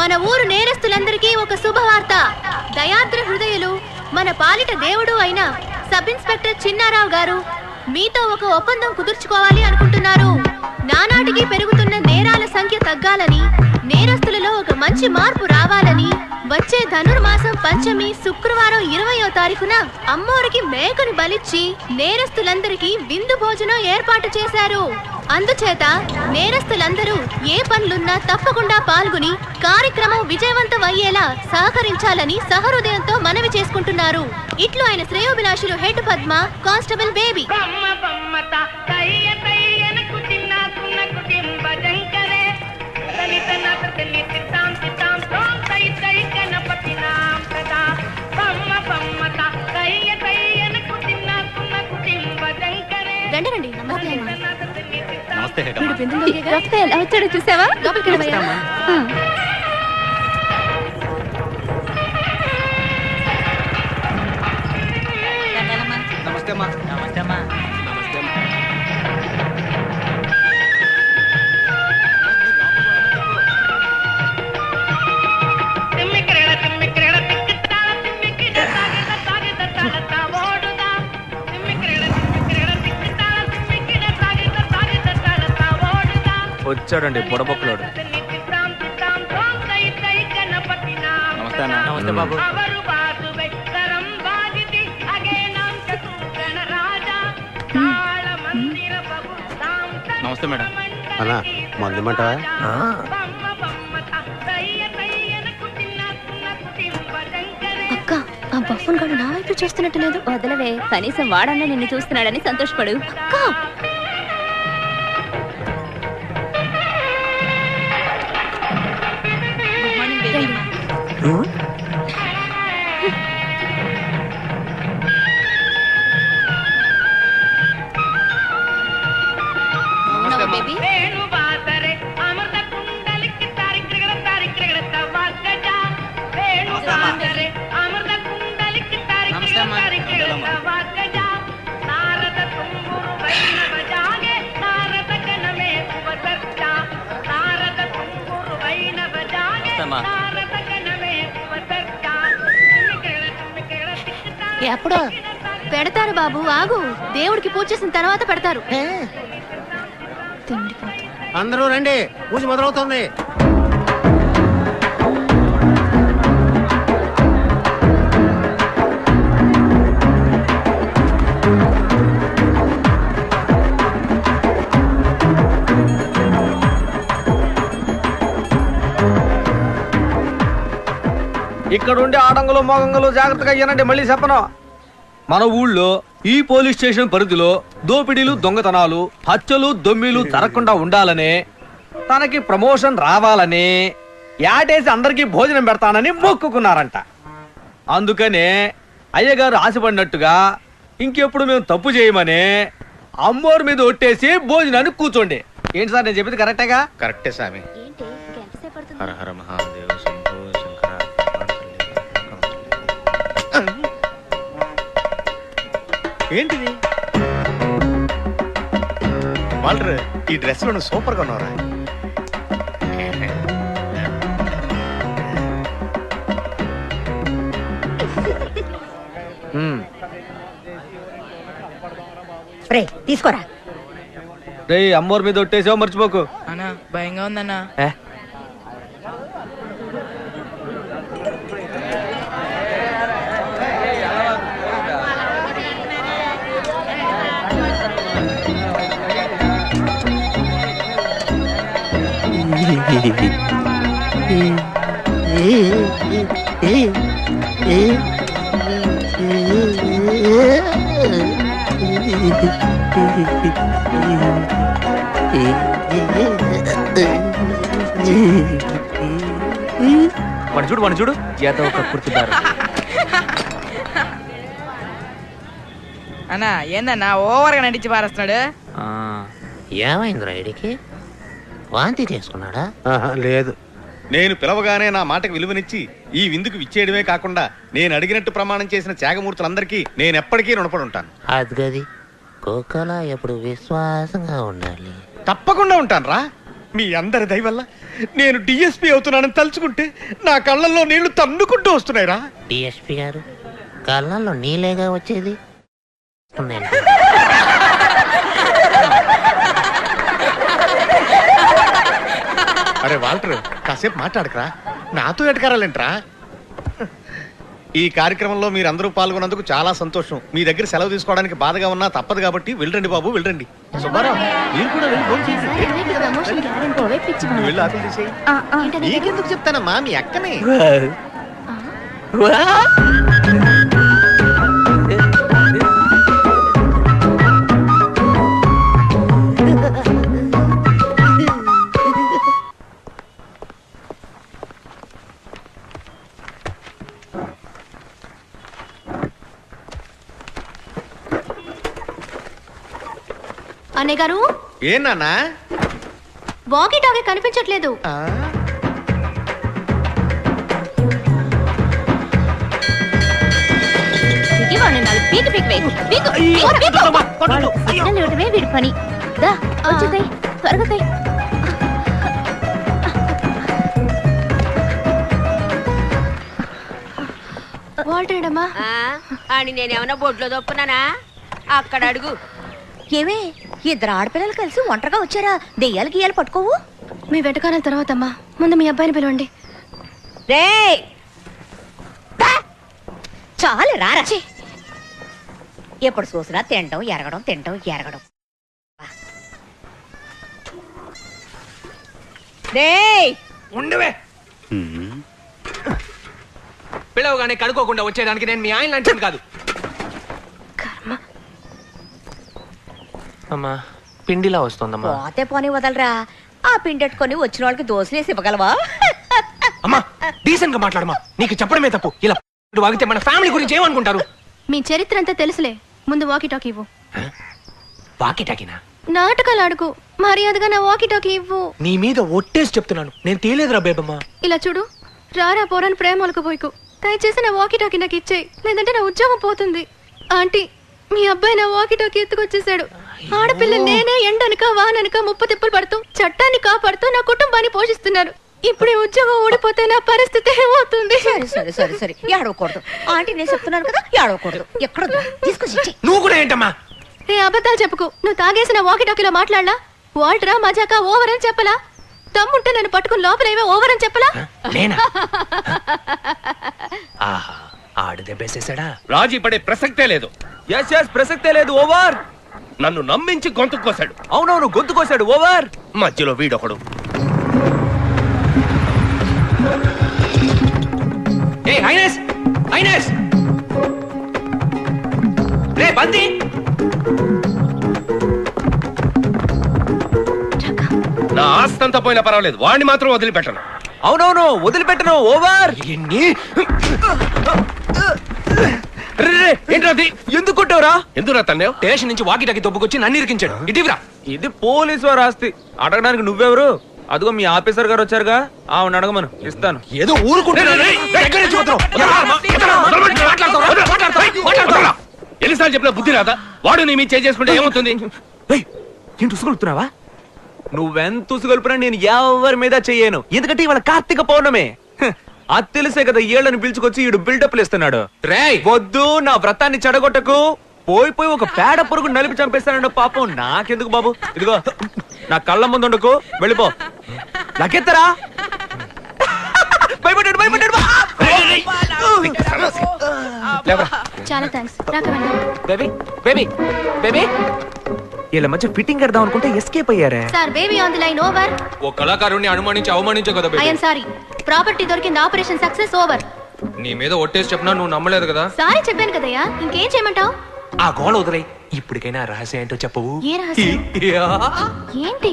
మన ఊరు నేరస్తులందరికీ ఒక శుభవార్త. దయాద్ర హృదయులు, మన పాలిట దేవుడు అయిన సబ్ ఇన్స్పెక్టర్ చిన్నారావు గారు మీతో ఒక ఒప్పందం కుదుర్చుకోవాలి అనుకుంటున్నారు. నానాటికి పెరుగుతున్న నేరాల సంఖ్య తగ్గాలని, నేరస్తులలో ఒక మంచి మార్పు రావాలని వచ్చే ధనుర్మాసం పంచమి శుక్రవారం 20వ తారీఖున అమ్మోరికి మేకను బలిచ్చి నేరస్తులందరికీ విందు భోజనం ఏర్పాటు చేశారు. అందుచేత నేరస్తులందరూ ఏ పనులున్నా తప్పకుండా పాల్గొని కార్యక్రమం విజయవంతం అయ్యేలా సహకరించాలని సహృదయంతో మనవి చేసుకుంటున్నారు. ఇట్లు ఆయన శ్రేయోభిలాషులు హెడ్ పద్మ, కానిస్టేబుల్ బేబీ. రండి రండి. నమస్తే. ఎలా వచ్చాడో చూసావా? లోపలికి వెళ్ళవయ్యా. నమస్తే అమ్మా. నమస్తే అమ్మా. వచ్చాడండి బుడబొక్కలోడు. నమస్తే బాబు. నమస్తే మేడం. అన్నా మందుమంటా అక్క ఆ బఫ్ఫన్ గాడు నా వైపు చూస్తున్నట్టు లేదు. వదలవే, కనీసం వాడన్నా నిన్ను చూస్తున్నాడని సంతోషపడు. అక్క ఎప్పుడో పెడతారు బాబు, ఆగు. దేవుడికి పూజ చేసిన తర్వాత పెడతారు. అందరూ రండి, పూజ మొదలవుతుంది. ఇక్కడుండే ఆడంగులు మోగంగులు జాగ్రత్తగా అయ్యానండి. మళ్ళీ చెప్పను, మన ఊళ్ళో ఈ పోలీస్ స్టేషన్ పరిధిలో దోపిడీలు, దొంగతనాలు, హత్యలు, దొమ్మిలు జరగకుండా ఉండాలని, తనకి ప్రమోషన్ రావాలని యాటేసి అందరికీ భోజనం పెడతానని మొక్కుకున్నారంట. అందుకనే అయ్యగారు ఆశపడినట్టుగా ఇంకెప్పుడు మేము తప్పు చేయమని అమ్మోరు మీద ఒట్టేసి భోజనాన్ని కూర్చోండి. ఏంటి సార్ నేను చెప్పింది కరెక్టేగా? కరెక్టే స్వామి. హర హర మహాదేవ శంభో శంకర. ఏంటిది వాల్టర్, ఈ డ్రెస్ లో నువ్వు సూపర్ గా ఉన్నావురా. తీసుకోరా. రే అమ్మోరు మీద ఒట్టేసావు మర్చిపోకు. అన్నా భయంగా ఉందన్నా. మన చూడు ఏదో ఒక కుర్తున్నారు. అన్నా ఏందన్నా ఓవర్గా నటించి పారేస్తున్నాడు. ఏమైంది రైడ్కి? వాంతి చేసుకున్నాడా? లేదు, నేను పిలవగానే నా మాటకు విలువనిచ్చి ఈ విందుకు విచ్చేయడమే కాకుండా నేను అడిగినట్టు ప్రమాణం చేసిన త్యాగమూర్తులందరికీ నేను ఎప్పటికీ రుణపడి ఉంటాను. అది గది కుక్కల ఎప్పుడు విశ్వాసంగా ఉండాలి. తప్పకుండా ఉంటాను రా. మీ అందరి దయ వల్ల నేను డిఎస్పీ అవుతున్నానని తలుచుకుంటే నా కళ్ళల్లో నీళ్లు తన్నుకుంటూ వస్తున్నాయి రా. డిఎస్పీ గారు కళ్ళల్లో నీళ్ళేగా వచ్చేది. అరే వాల్టర్, కాసేపు మాట్లాడకరా, నాతో ఎటకారాలేంట్రా. ఈ కార్యక్రమంలో మీరందరూ పాల్గొన్నందుకు చాలా సంతోషం. మీ దగ్గర సెలవు తీసుకోవడానికి బాధగా ఉన్నా తప్పదు కాబట్టి వెళ్ళండి బాబు, వెళ్ళండి. సుబ్బారావు, మీరు కూడా వెళ్ళి భోజనం చేయండి. నువ్వు వెళ్ళి ఆకులు తీసేయి. నీకెందుకు చెప్తానమ్మా, మీ అక్కనే. అన్నయ్య గారు, ఏనా వాకీ టాకీ కనిపించట్లేదు. వీడి పని త్వరగా వాల్టేడమ్మా అని నేనేమన్నా బొడ్లో దొప్పున్నానా? అక్కడ అడుగు. ఏమే ఇద్దరు ఆడపిల్లలు కలిసి ఒంటరిగా వచ్చారా? దెయ్యాలు గీయాలు పట్టుకోవు. మీ వెటకారాల తర్వాత అమ్మా, ముందు మీ అబ్బాయిని పిలవండి. రే చాలు రారా. ఎప్పుడు చూసినా తినడం ఎరగడం తినడం ఎరగడం. రే ఉండవే పిలవగానే కడుక్కోకుండా వచ్చేదానికి నేను మీ ఆయన లాంటిని కాదు. అమ్మా పిండిలా వస్తుందమ్మా. పోతే పోనీ వదలరా. ఆ పిండెట్టుకొని వచ్చిన వాళ్ళకి దోశలేసి ఇవ్వగలవా? అమ్మా డీసెంట్ గా మాట్లాడమ్మా. నీకు చెప్పడమే తప్పు. ఇలా వాగితే మన ఫ్యామిలీ గురించి ఏమనుకుంటారు? మీ చరిత్ర అంతా తెలుసులే, ముందు వాకీ టాకీ ఇవ్వు. వాకి టాకినా? నాటకాలు ఆడుకు, మర్యాదగా నా వాకీ టాకీ ఇవ్వు. నీ మీద ఒట్టేసి చెప్తున్నాను, నేను తేలేదురా బేబమ్మా. ఇలా చూడు, రారా పోరాని ప్రేమలకు పోయికు. దయచేసి నా వాకీ టాకీ నాకు ఇచ్చేయి, లేదంటే నా ఉద్యోగం పోతుంది. ఆంటీ, మీ అబ్బాయి నా వాకీ టాకీ ఎత్తుకొచ్చేసాడు. ఆడపిల్ల నేనే ఎండనక వాననక ముప్పు తిప్పలు పడుతూ చట్టాన్ని కాపాడుతూ నా కుటుంబాన్ని పోషిస్తున్నారు. ఇప్పుడు ఈ ఉద్యోగం ఊడిపోతే నా పరిస్థితి ఏమవుతుంది? సరే సరే సరే సరే ఏడవకూడదు. ఆంటీ నేను చెప్తున్నాను కదా, ఏడవకూడదు. ఎక్కడ తీసుకొచ్చి నువ్వు కూడా ఏంటమ్మా? ఏ అబద్ధాలు చెప్పుకు. నువ్వు తాగేసిన వాకీ టాకీలో మాట్లాడలా? వాల్టరా మజాకా ఓవర్ అని చెప్పలా? తమ్ముంటే నన్ను పట్టుకుని లోపల ఏవో ఓవర్ అని చెప్పలా? నేనా? ఆహా ఆడు దెబ్బేసేసాడా? రాజీ పడే ప్రసక్తే లేదు. ఎస్ ప్రసక్తే లేదు. ఓవర్. నన్ను నమ్మించి గొంతు కోసాడు. అవునవును గొంతు కోసాడు. ఓవర్. మధ్యలో వీడొకడు. ఏ హైనస్ హైనస్ రే బంతి. నా ఆస్తంతా పోయినా పర్వాలేదు, వాడిని మాత్రం వదిలిపెట్టను. అవునవును వదిలిపెట్టను. ఓవర్. ఏంటది? ఎందుకు కొట్టావురా? ఎందుకు తన్నే? స్టేషన్ నుంచి వాకి టాకి దొబ్బుకొచ్చి నన్ను ఇరికించాడు. ఇటీవరా ఇది పోలీసు వారు ఆస్తి. అడగడానికి నువ్వెవరు? అదిగో మీ ఆఫీసర్ గారు వచ్చారుగా, ఆవిడ అడగమను, ఇస్తాను. ఏదో ఊరుకుంటున్నాను. ఎన్నిసార్లు చెప్పినా బుద్ధి రాదా? వాడు నీ మీద చేసుకుంటే ఏమవుతుంది? ఏంటి ఉసుగొలుపుతున్నావా? నువ్వెంత ఉసుగొలుపునా నేను ఎవరి మీద చెయ్యను. ఎందుకంటే ఇవాళ కార్తీక పౌర్ణమి. అది తెలిసే కదా ఏళ్ళని పిలుచుకొచ్చి ఈడు బిల్డప్లు ఇస్తున్నాడు. రేయ్ వద్దు, నా వ్రతాన్ని చెడగొట్టకు. పోయి ఒక పేడ పురుగు నలిపి చంపేస్తానండి. పాపం నాకెందుకు బాబు. ఇదిగో నా కళ్ళ ముందు ఉండకు, వెళ్ళిపో. లగెత్తరా. భయపడ్డాడు భయపడ్డాడు. చాలా థ్యాంక్స్. బేబీ బేబీ బేబీ వీళ్ళ మధ్య ఫిట్టింగ్ కడదాం అనుకుంటే ఎస్కేప్ అయ్యారే. Sir baby on the line. Over. ఓ కళాకారుణ్ణి అనుమానించి అవమానించే కదా ఐ యామ్ సారీ. ప్రాపర్టీ దొరికింది. Operation success. ఓవర్. నీ మీద ఒట్టేసి చెప్పినా నువ్వు నమ్మలేదు కదా. సారీ చెప్పాను కదయ్యా, ఇంకేం చేయమంటావు? ఆ గోళ వదిలే. ఇప్పటికైనా రహస్యం ఏంటో చెప్పవు. ఏ రహస్యం? ఏంటి?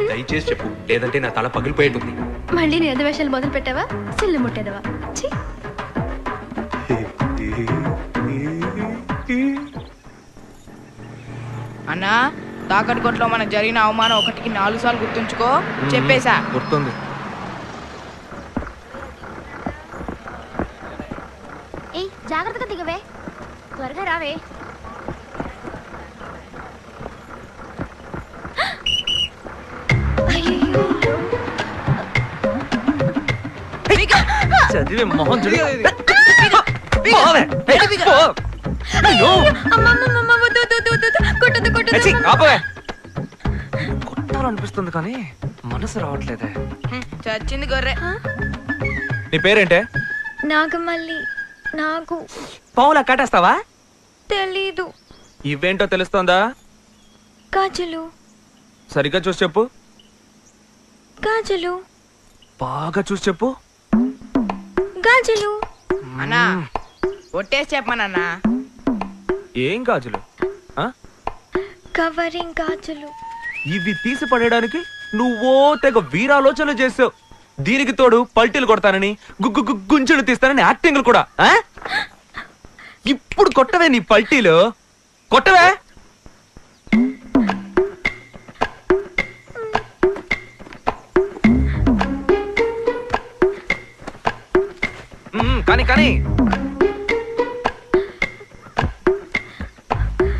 దయచేసి చెప్పు, లేదంటే నా తల పగిలిపోయేటుంది. మళ్ళీ నీ ఎదవేషాలు మొదలు పెట్టావా? సిల్లు ముట్టేదవా? అన్నా తాకట్టు కొట్లో మనకు జరిగిన అవమానం 1కి 4 సార్లు గుర్తుంచుకో. చెప్పేశా. గుర్తుంది. ఏయ్ జాగ్రత్తగా దిగవే, త్వరగా రావే. చదివే మొహం చూడు. కొట్టాలనిపిస్తుంది కానీ మనసు రావట్లేదే. చచ్చింది గొర్రె. నీ పేరేంటే? నాగమల్లి. నాకు పావులా కాటేస్తావా? తెలీదు. ఇవేంటో తెలుస్తోందా? గాజులు. సరిగ్గా చూసి చెప్పు. గాజులు. బాగా చూసి చెప్పు. గాజులు. అన్నా ఒట్టేసి చెప్పమనన్నా. ఏం గాజులు? కవరింగ్ గాజులు. ఇవి తీసి పడేయడానికి నువ్వో తెగ వీరాలోచనలు చేసావు. దీనికి తోడు పల్టీలు కొడతానని గుంజులు తీస్తానని యాక్టింగ్లు కూడా. ఇప్పుడు కొట్టవే నీ పల్టీలు, కొట్టవే. కానీ కానీ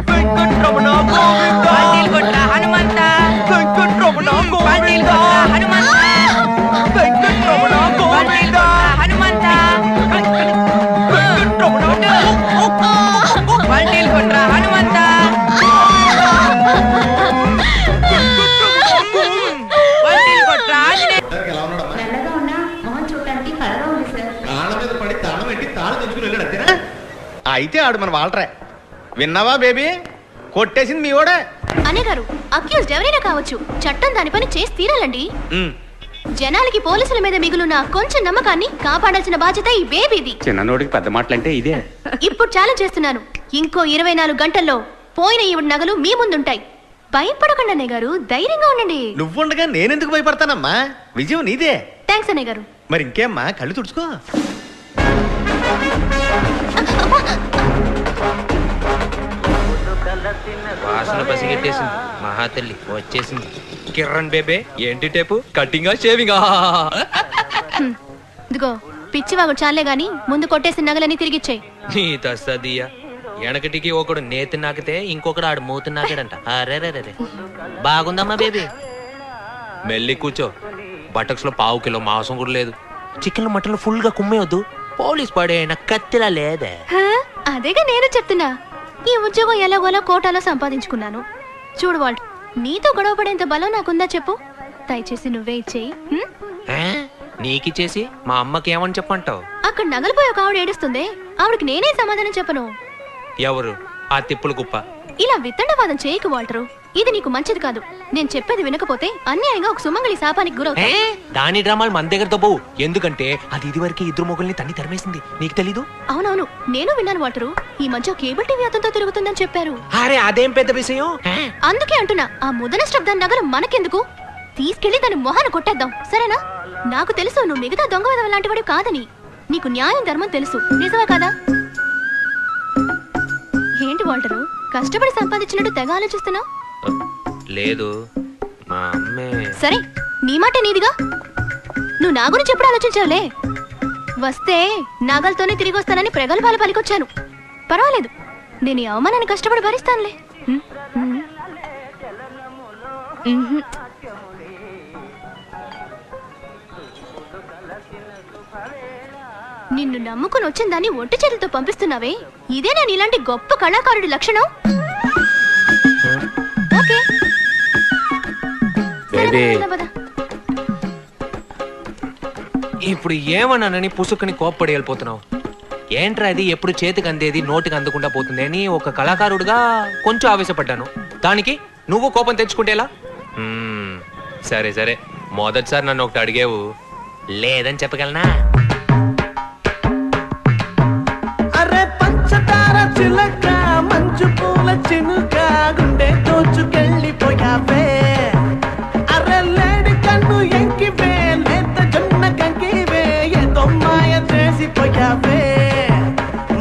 వెంకటరమణ గోవింద, హనుమంత, వెంకటరమణ గోవింద, హనుమంత, వెంకటరమణ గోవింద, హనుమంత, వెంకటరమణ పల్టీలు కొట్రా హనుమంత. అయితే ఆడు మన వాల్టరే. విన్నావా బేబీ, కొట్టేసింది మీ ఓడే. అనే గారు, అక్యూజ్డ్ ఎవరైనా కావచ్చు, చట్టం దాని పని చేసి తీరాలండి. జనాలకి పోలీసుల మీద మిగులున్న కొంచెం నమ్మకాన్ని కాపాడాల్సిన బాధ్యత ఈ బేబీది. చిన్నోడికి పెద్ద మాటలంటే ఇదే. ఇప్పుడు ఛాలెంజ్ చేస్తున్నాను, ఇంకో 24 గంటల్లో పోయిన ఈవిడ నగలు మీ ముందుంటాయి. భయపడకండి అన్నయ్య గారు, ధైర్యంగా ఉండండి. నువ్వుండగా నేనెందుకు భయపడతానమ్మా, విజయం నీదే. థ్యాంక్స్ అన్నయ్య గారు. మరి ఇంకేమ్మా, కళ్ళు తుడుచుకో. వాసన పసిగట్టేసింది, మహాతల్లి వచ్చేసింది. కిరణ్ బేబే, ఏంటి టేపు, కటింగా షేవింగా? ఇదిగో పిచ్చివాగు చాలే గాని ముందు కొట్టేసిన నగలని తిరిగిచ్చేయి. నీ తస్సదియా, వెనకటికి ఒకడు నేతి నాకితే ఇంకొకడు ఆడు మూతి నాకాడంట. అరే బాగుందమ్మా బేబీ. మెల్లి కూర్చో. బటక్స్ లో 1/2 కిలో మాంసం కూడా లేదు. చికెన్ మటన్ ఫుల్ గా కుమ్మేవద్దు, పోలీస్ పడేనా కత్తిలా లేదే. అదేగా నేను చెప్తున్నా, ఈ ఉద్యోగం ఎలాగోలా కోటాలో సంపాదించుకున్నాను. చూడు వాల్ట్, నీతో గొడవ పడేంత బలం నాకుందా చెప్పు? దయచేసి నువ్వే ఇచ్చేయి. నీకిచ్చేసి మా అమ్మకి ఏమని చెప్పంటావు? అక్కడ నగలిపోయి ఒక ఆవిడ ఏడుస్తుంది, ఆవిడకి నేనే సమాధానం చెప్పను. ఎవరు ఆ తిప్పుల కుప్ప? ఇలా వితండవాదం చేయకు వాల్టరు, ఇది నీకు మంచిది కాదు. నేను చెప్పేది వినకపోతే అన్యాయంగా ఒక సుమంగళి శాపానికి గురవుతా. దాని డ్రామాలు మన దగ్గరతో పోవు, ఎందుకంటే అది ఇదివరకు 2 మొగుల్ని తన్ని తరిమేసింది, నీకు తెలీదు? అవునవును, నేను విన్నాను వాల్టరు, ఈ మధ్య కేబుల్ టీవీ అతనితో తిరుగుతుందని చెప్పారు. అరే అదేం పెద్ద విషయం. అందుకే అంటున్నా, ఆ ముదన శబ్దాన్ని నగలు మనకెందుకు, తీసుకెళ్లి దాని మొహాన కొట్టేద్దాం, సరేనా? నాకు తెలుసు నువ్వు మిగతా దొంగ విధవ లాంటి వాడు కాదని. నీకు న్యాయం ధర్మం తెలుసు, నిజమా కాదా? ఏంటి వాల్టరు, కష్టపడి సంపాదించినట్టు తెగ ఆలోచిస్తున్నావు? లేదు, మా అమ్మే. సరే, నీ మాట నీదిగా, నువ్వు నా గురించి ఎప్పుడు ఆలోచించావులే. వస్తే నాగలతోనే తిరిగి వస్తానని ప్రగల్భాలు పలికొచ్చాను. పర్వాలేదు, నేను ఈ అవమానాన్ని కష్టపడి భరిస్తానులే. నిన్ను నమ్ముకుని వచ్చిన దాన్ని ఒంటి చేతులతో పంపిస్తున్నావే, ఇదే నేను ఇలాంటి గొప్ప కళాకారుడి లక్షణం. ఓకే, ఇప్పుడు ఏమన్నానని పుసుకుని కోప్పడి వెళ్ళిపోతున్నావు? ఏంట్రా అది, ఎప్పుడు చేతికి అందేది నోటికి అందకుండా పోతుంది అని ఒక కళాకారుడిగా కొంచెం ఆవేశపడ్డాను. దానికి నువ్వు కోపం తెచ్చుకుంటేలా? సరే సరే, మొదటిసారి నన్ను ఒకటి అడిగేవు, లేదని చెప్పగలనా? అరే పంచదార చిలక, మంచు పూల చినుక, గుండె దోచుకెళ్ళిపోయావే. అరే లేడి కన్ను ఎంకివే, లేత జొన్న కంకివే, ఏదో మాయ చేసిపోయావే.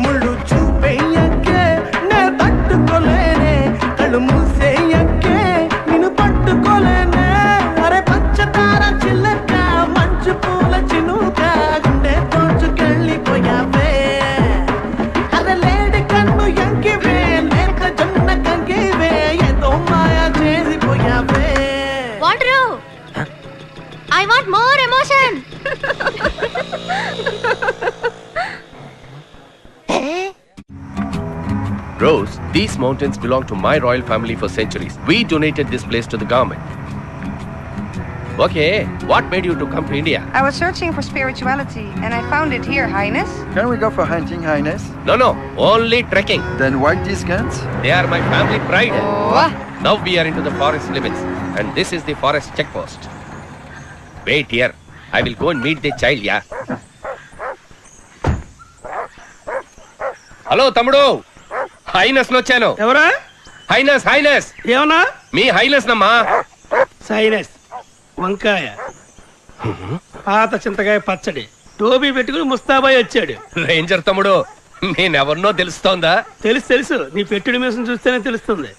ముళ్ళు చూపేయకే నే తట్టుకోలేనే, కళ్ళు మూసేయకే నిన్ను పట్టుకోలేనే. అరే పంచదార చిలక, మంచు పూల చినుక, గుండె దోచుకెళ్ళిపోయావే. I want more emotion. Rose, these mountains belong to my royal family for centuries. We donated this place to the government. Okay, what made you to come to India? I was searching for spirituality and I found it here, Highness. Can we go for hunting, Highness? No, only trekking. Then why these guns? They are my family pride. Oh. Now we are into the forest limits and this is the forest checkpost. Wait here, I will go and meet the child, yeah. Hello, తమ్ముడు. Highness నొచ్చాను. ఎవరా? Highness. ఏమన్నా? మీ highness నమ్మా. Sinus, వంకాయ, పాత చింతకాయ పచ్చడి, టోపీ పెట్టుకుని ముస్తాబాయ్ వచ్చాడు. రేంజర్ తమ్ముడు, నేనెవరినో తెలుస్తోందా? తెలుసు, నీ పెట్టుడి మీసం చూస్తేనే తెలుస్తుంది.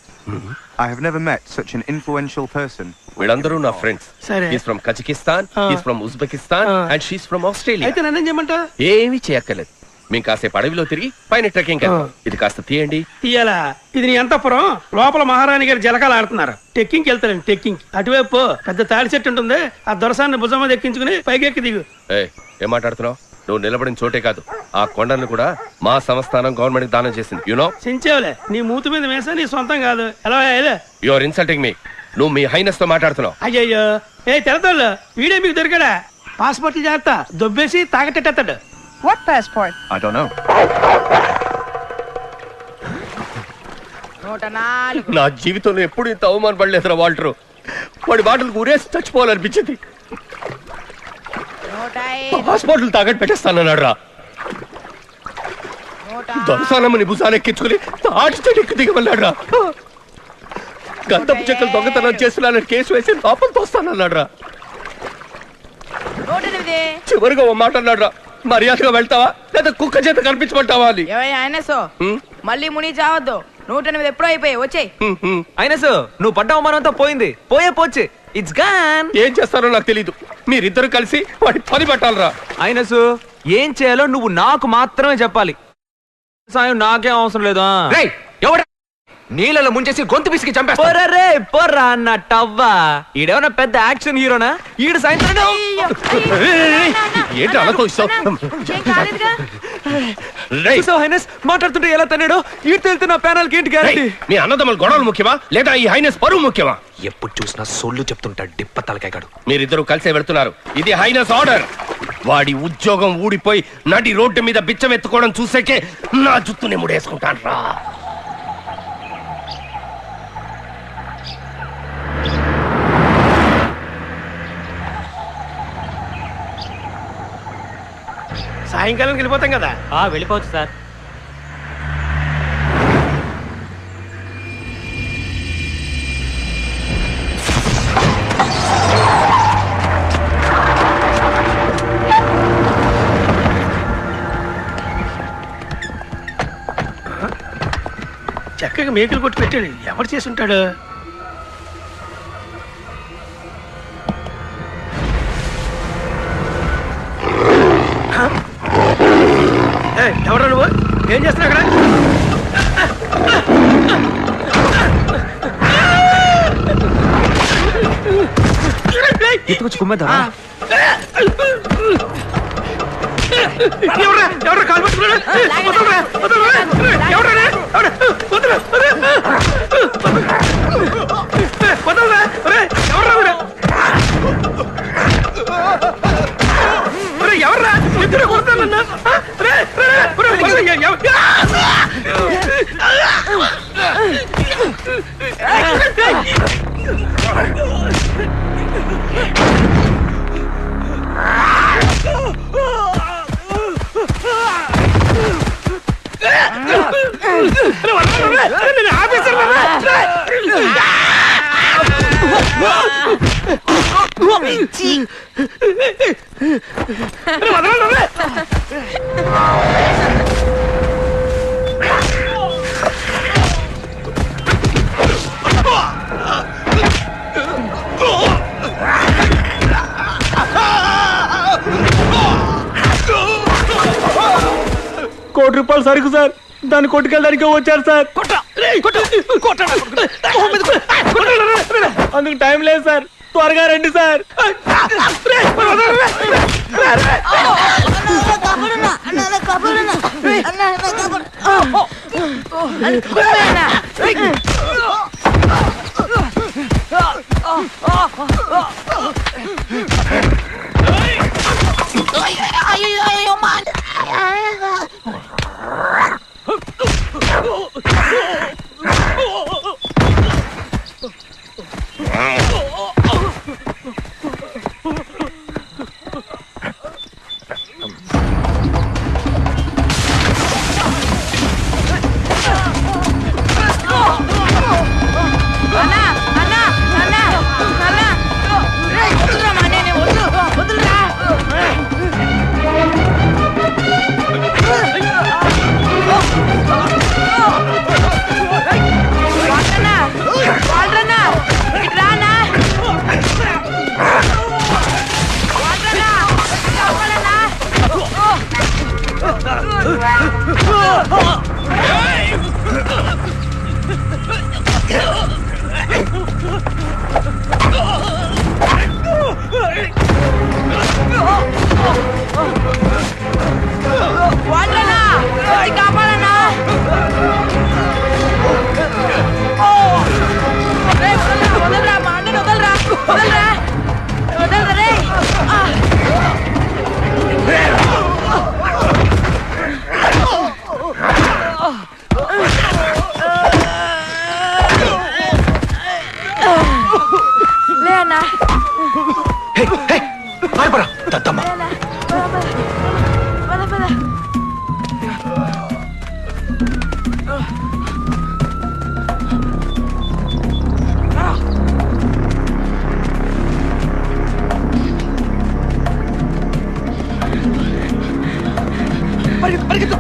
I have never met such an influential person. వీళ్ళందరూ నా ఫ్రెండ్స్. సరే. He's from Kazakhstan, he's from Uzbekistan and she's from Australia. అయితే నన్నేం చేయమంటావు? ఏమీ చేయక్కర్లేదు, మేము కాసేపు అడవిలో తిరిగి పైన ట్రెక్కింగ్ వెళ్తాం. ఇది కాస్త తీయండి. తీయాలా? ఇది నీ అంతఃపురం, లోపల మహారాణి గారు జలకాలు ఆడుతున్నారు. టెక్కింగ్కి వెళ్తారండి, టెక్కింగ్. అటువైపు పెద్ద తాడి చెట్టు ఉంటుంది, ఆ దొరసాన్ని భుజం మీద ఎక్కించుకుని పైకెక్కి దిగు. ఏం మాట్లాడుతున్నావు? నువ్వు నిలబడిన చోటే కాదు, ఆ కొండను కూడా మా సంస్థానం గవర్నమెంట్ దానం చేసింది. యునో సించేవలే, నీ మూతి మీద వేసా నీ సొంతం కాదు. ఎలా? You are insulting me. నువ్వు మీ హైనస్ తో మాట్లాడుతున్నావు. అయ్యయ్యో, తెలతోళ్ళు వీడే మీకు దొరికాడా? పాస్పోర్ట్లు జాగ్రత్త, దొబ్బేసి తాగటెట్టేస్తాడు. What passport? I don't know. 104 నా జీవితంలో ఎప్పుడు ఇంత అవమానపడలేదురా వాల్టరు. వాడి బాటలకు ఊరేసి చచ్చిపోవాలనిపించింది. 105 హాస్పిటల్ తాగట్టు పెట్టేస్తానన్నాడు రా. దొరసానమ్మని భుజానెక్కించుకుని తాటి చెట్టు దిగమన్నాడు రా. గంధపు చెక్కలు దొంగతనం చేస్తున్నానని కేసు వేసి లోపల తోస్తానన్నాడు రా. 108 చివరిగా ఓ మాట అన్నాడు రా, మర్యాదగా వెళ్తావా లేదా కుక్క చేత కనిపించమంటావా అని. మళ్ళీ ముని చావద్దు. 108 ఎప్పుడో అయిపోయి వచ్చేయ్. అయినసు నువ్వు పడ్డ అవమానంతో పోయింది, పోయే ఇట్స్ గాన్. ఏం చేస్తారో నాకు తెలీదు. మీరిద్దరు కలిసి వాడి పని పట్టాలరా. అయినసు ఏం చేయాలో నువ్వు నాకు మాత్రమే చెప్పాలి. సాయం నాకేం అవసరం లేదు. నీళ్ళలో ముంచేసి గొంతు పిసికి చంపేస్తా. పోర్రా అన్న టవ్వా. ఈడేమన్నా పెద్ద యాక్షన్ హీరోనా? ఈడు సాయంత్రం ఏంటి అలా తోస్తావు? మాట్లాడుతుంటే ఎలా తన్నాడో ఈడు తెలితే నా ప్యానల్ కి ఏంటి గ్యారెంటీ? మీ అన్నదమ్ముల గొడవలు ముఖ్యమా లేదా ఈ హైనెస్ పరువు ముఖ్యమా? ఎప్పుడు చూసినా సొల్లు చెప్తుంటాడు డిప్ప తలకాయగాడు. మీరిద్దరు కలిసే వెళ్తున్నారు. ఇది హైనెస్ ఆర్డర్. వాడి ఉద్యోగం ఊడిపోయి నడి రోడ్డు మీద బిచ్చం ఎత్తుకోవడం చూసేకే నా జుత్తుని ముడేసుకుంటాను రా. సాయంకాలం వెళ్ళిపోతాం కదా. వెళ్ళిపోవచ్చు సార్. చక్కగా మేకలు కొట్టి పెట్టాడు. ఎవరు చేసి ఉంటాడు? ఎవరు నువ్వు? ఏం చేస్తున్నా అక్కడ? ఎత్తుకొచ్చి కుమ్మేద్దా? ఎవరు కాలు పట్టుకున్నాడు? ఎవర్రా ఇద్దరు కొడతానన్నా? ₹1 సరుకు సార్, దాన్ని కొట్టుకెళ్ళడానికి వచ్చారు సార్. అందుకు టైం లేదు సార్, త్వరగా రండి సార్. లే అన్నా దద్దమ్మ పద పద పరిగెత్తు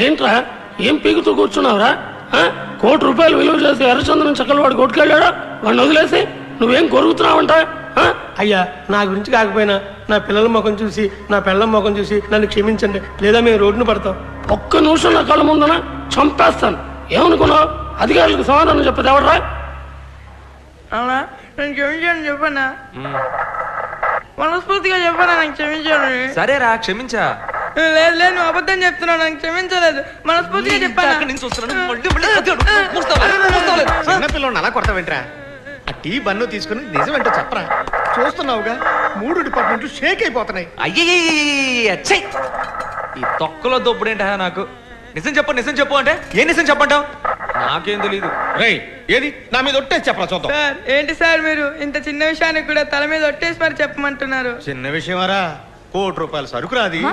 ఏంట్రా ఏం పీకుతూ కూర్చున్నావురా? 1 కోటి రూపాయలు విలువ చేసి ఎర్రచందనం చక్కలు వాడు కొట్టుకెళ్ళాడా? వాడిని వదిలేసి నువ్వేం కొరుగుతున్నావంట? అయ్యా, నా గురించి కాకపోయినా నా పిల్లల ముఖం చూసి, నా పిల్లల ముఖం చూసి నన్ను క్షమించండి, లేదా మేము రోడ్డును పడతాం. ఒక్క నిమిషం నా కళ్ళ ముందున చంపేస్తాను. ఏమనుకున్నావు? అధికారులకు సమాధానం చెప్పదు ఎవడరా? అవునా? నేను క్షమించాను చెప్పన్నా, మనస్ఫూర్తిగా చెప్పన్నా నాకు క్షమించాను. సరేరా క్షమించా. లేదు లేదు, నువ్వు అబద్ధం చెప్తున్నావు, నాకు క్షమించలేదు, మనస్ఫూర్తిగా చెప్పాను. చిన్నపిల్లని అలా కొడతావేంట్రా? ఆ టీ బన్ను తీసుకుని నిజమేంటో చెప్పరా? చూస్తున్నావుగా 3 డిపార్ట్మెంట్లు షేక్ అయిపోతున్నాయి. అయ్యే ఈ తొక్కలో దొబ్బుడేంటా నాకు? నిజం చెప్పు అంటే ఏ నిజం చెప్పంటావు? నాకేం తెలీదు. రేయ్, ఏది నా మీద ఒట్టేసి చెప్పరా చూద్దాం. సార్ ఏంటి సార్ మీరు ఇంత చిన్న విషయానికి కూడా తల మీద ఒట్టేసి మరి చెప్పమంటున్నారు? చిన్న విషయమారా? 1 కోటి రూపాయల సరుకు రాది.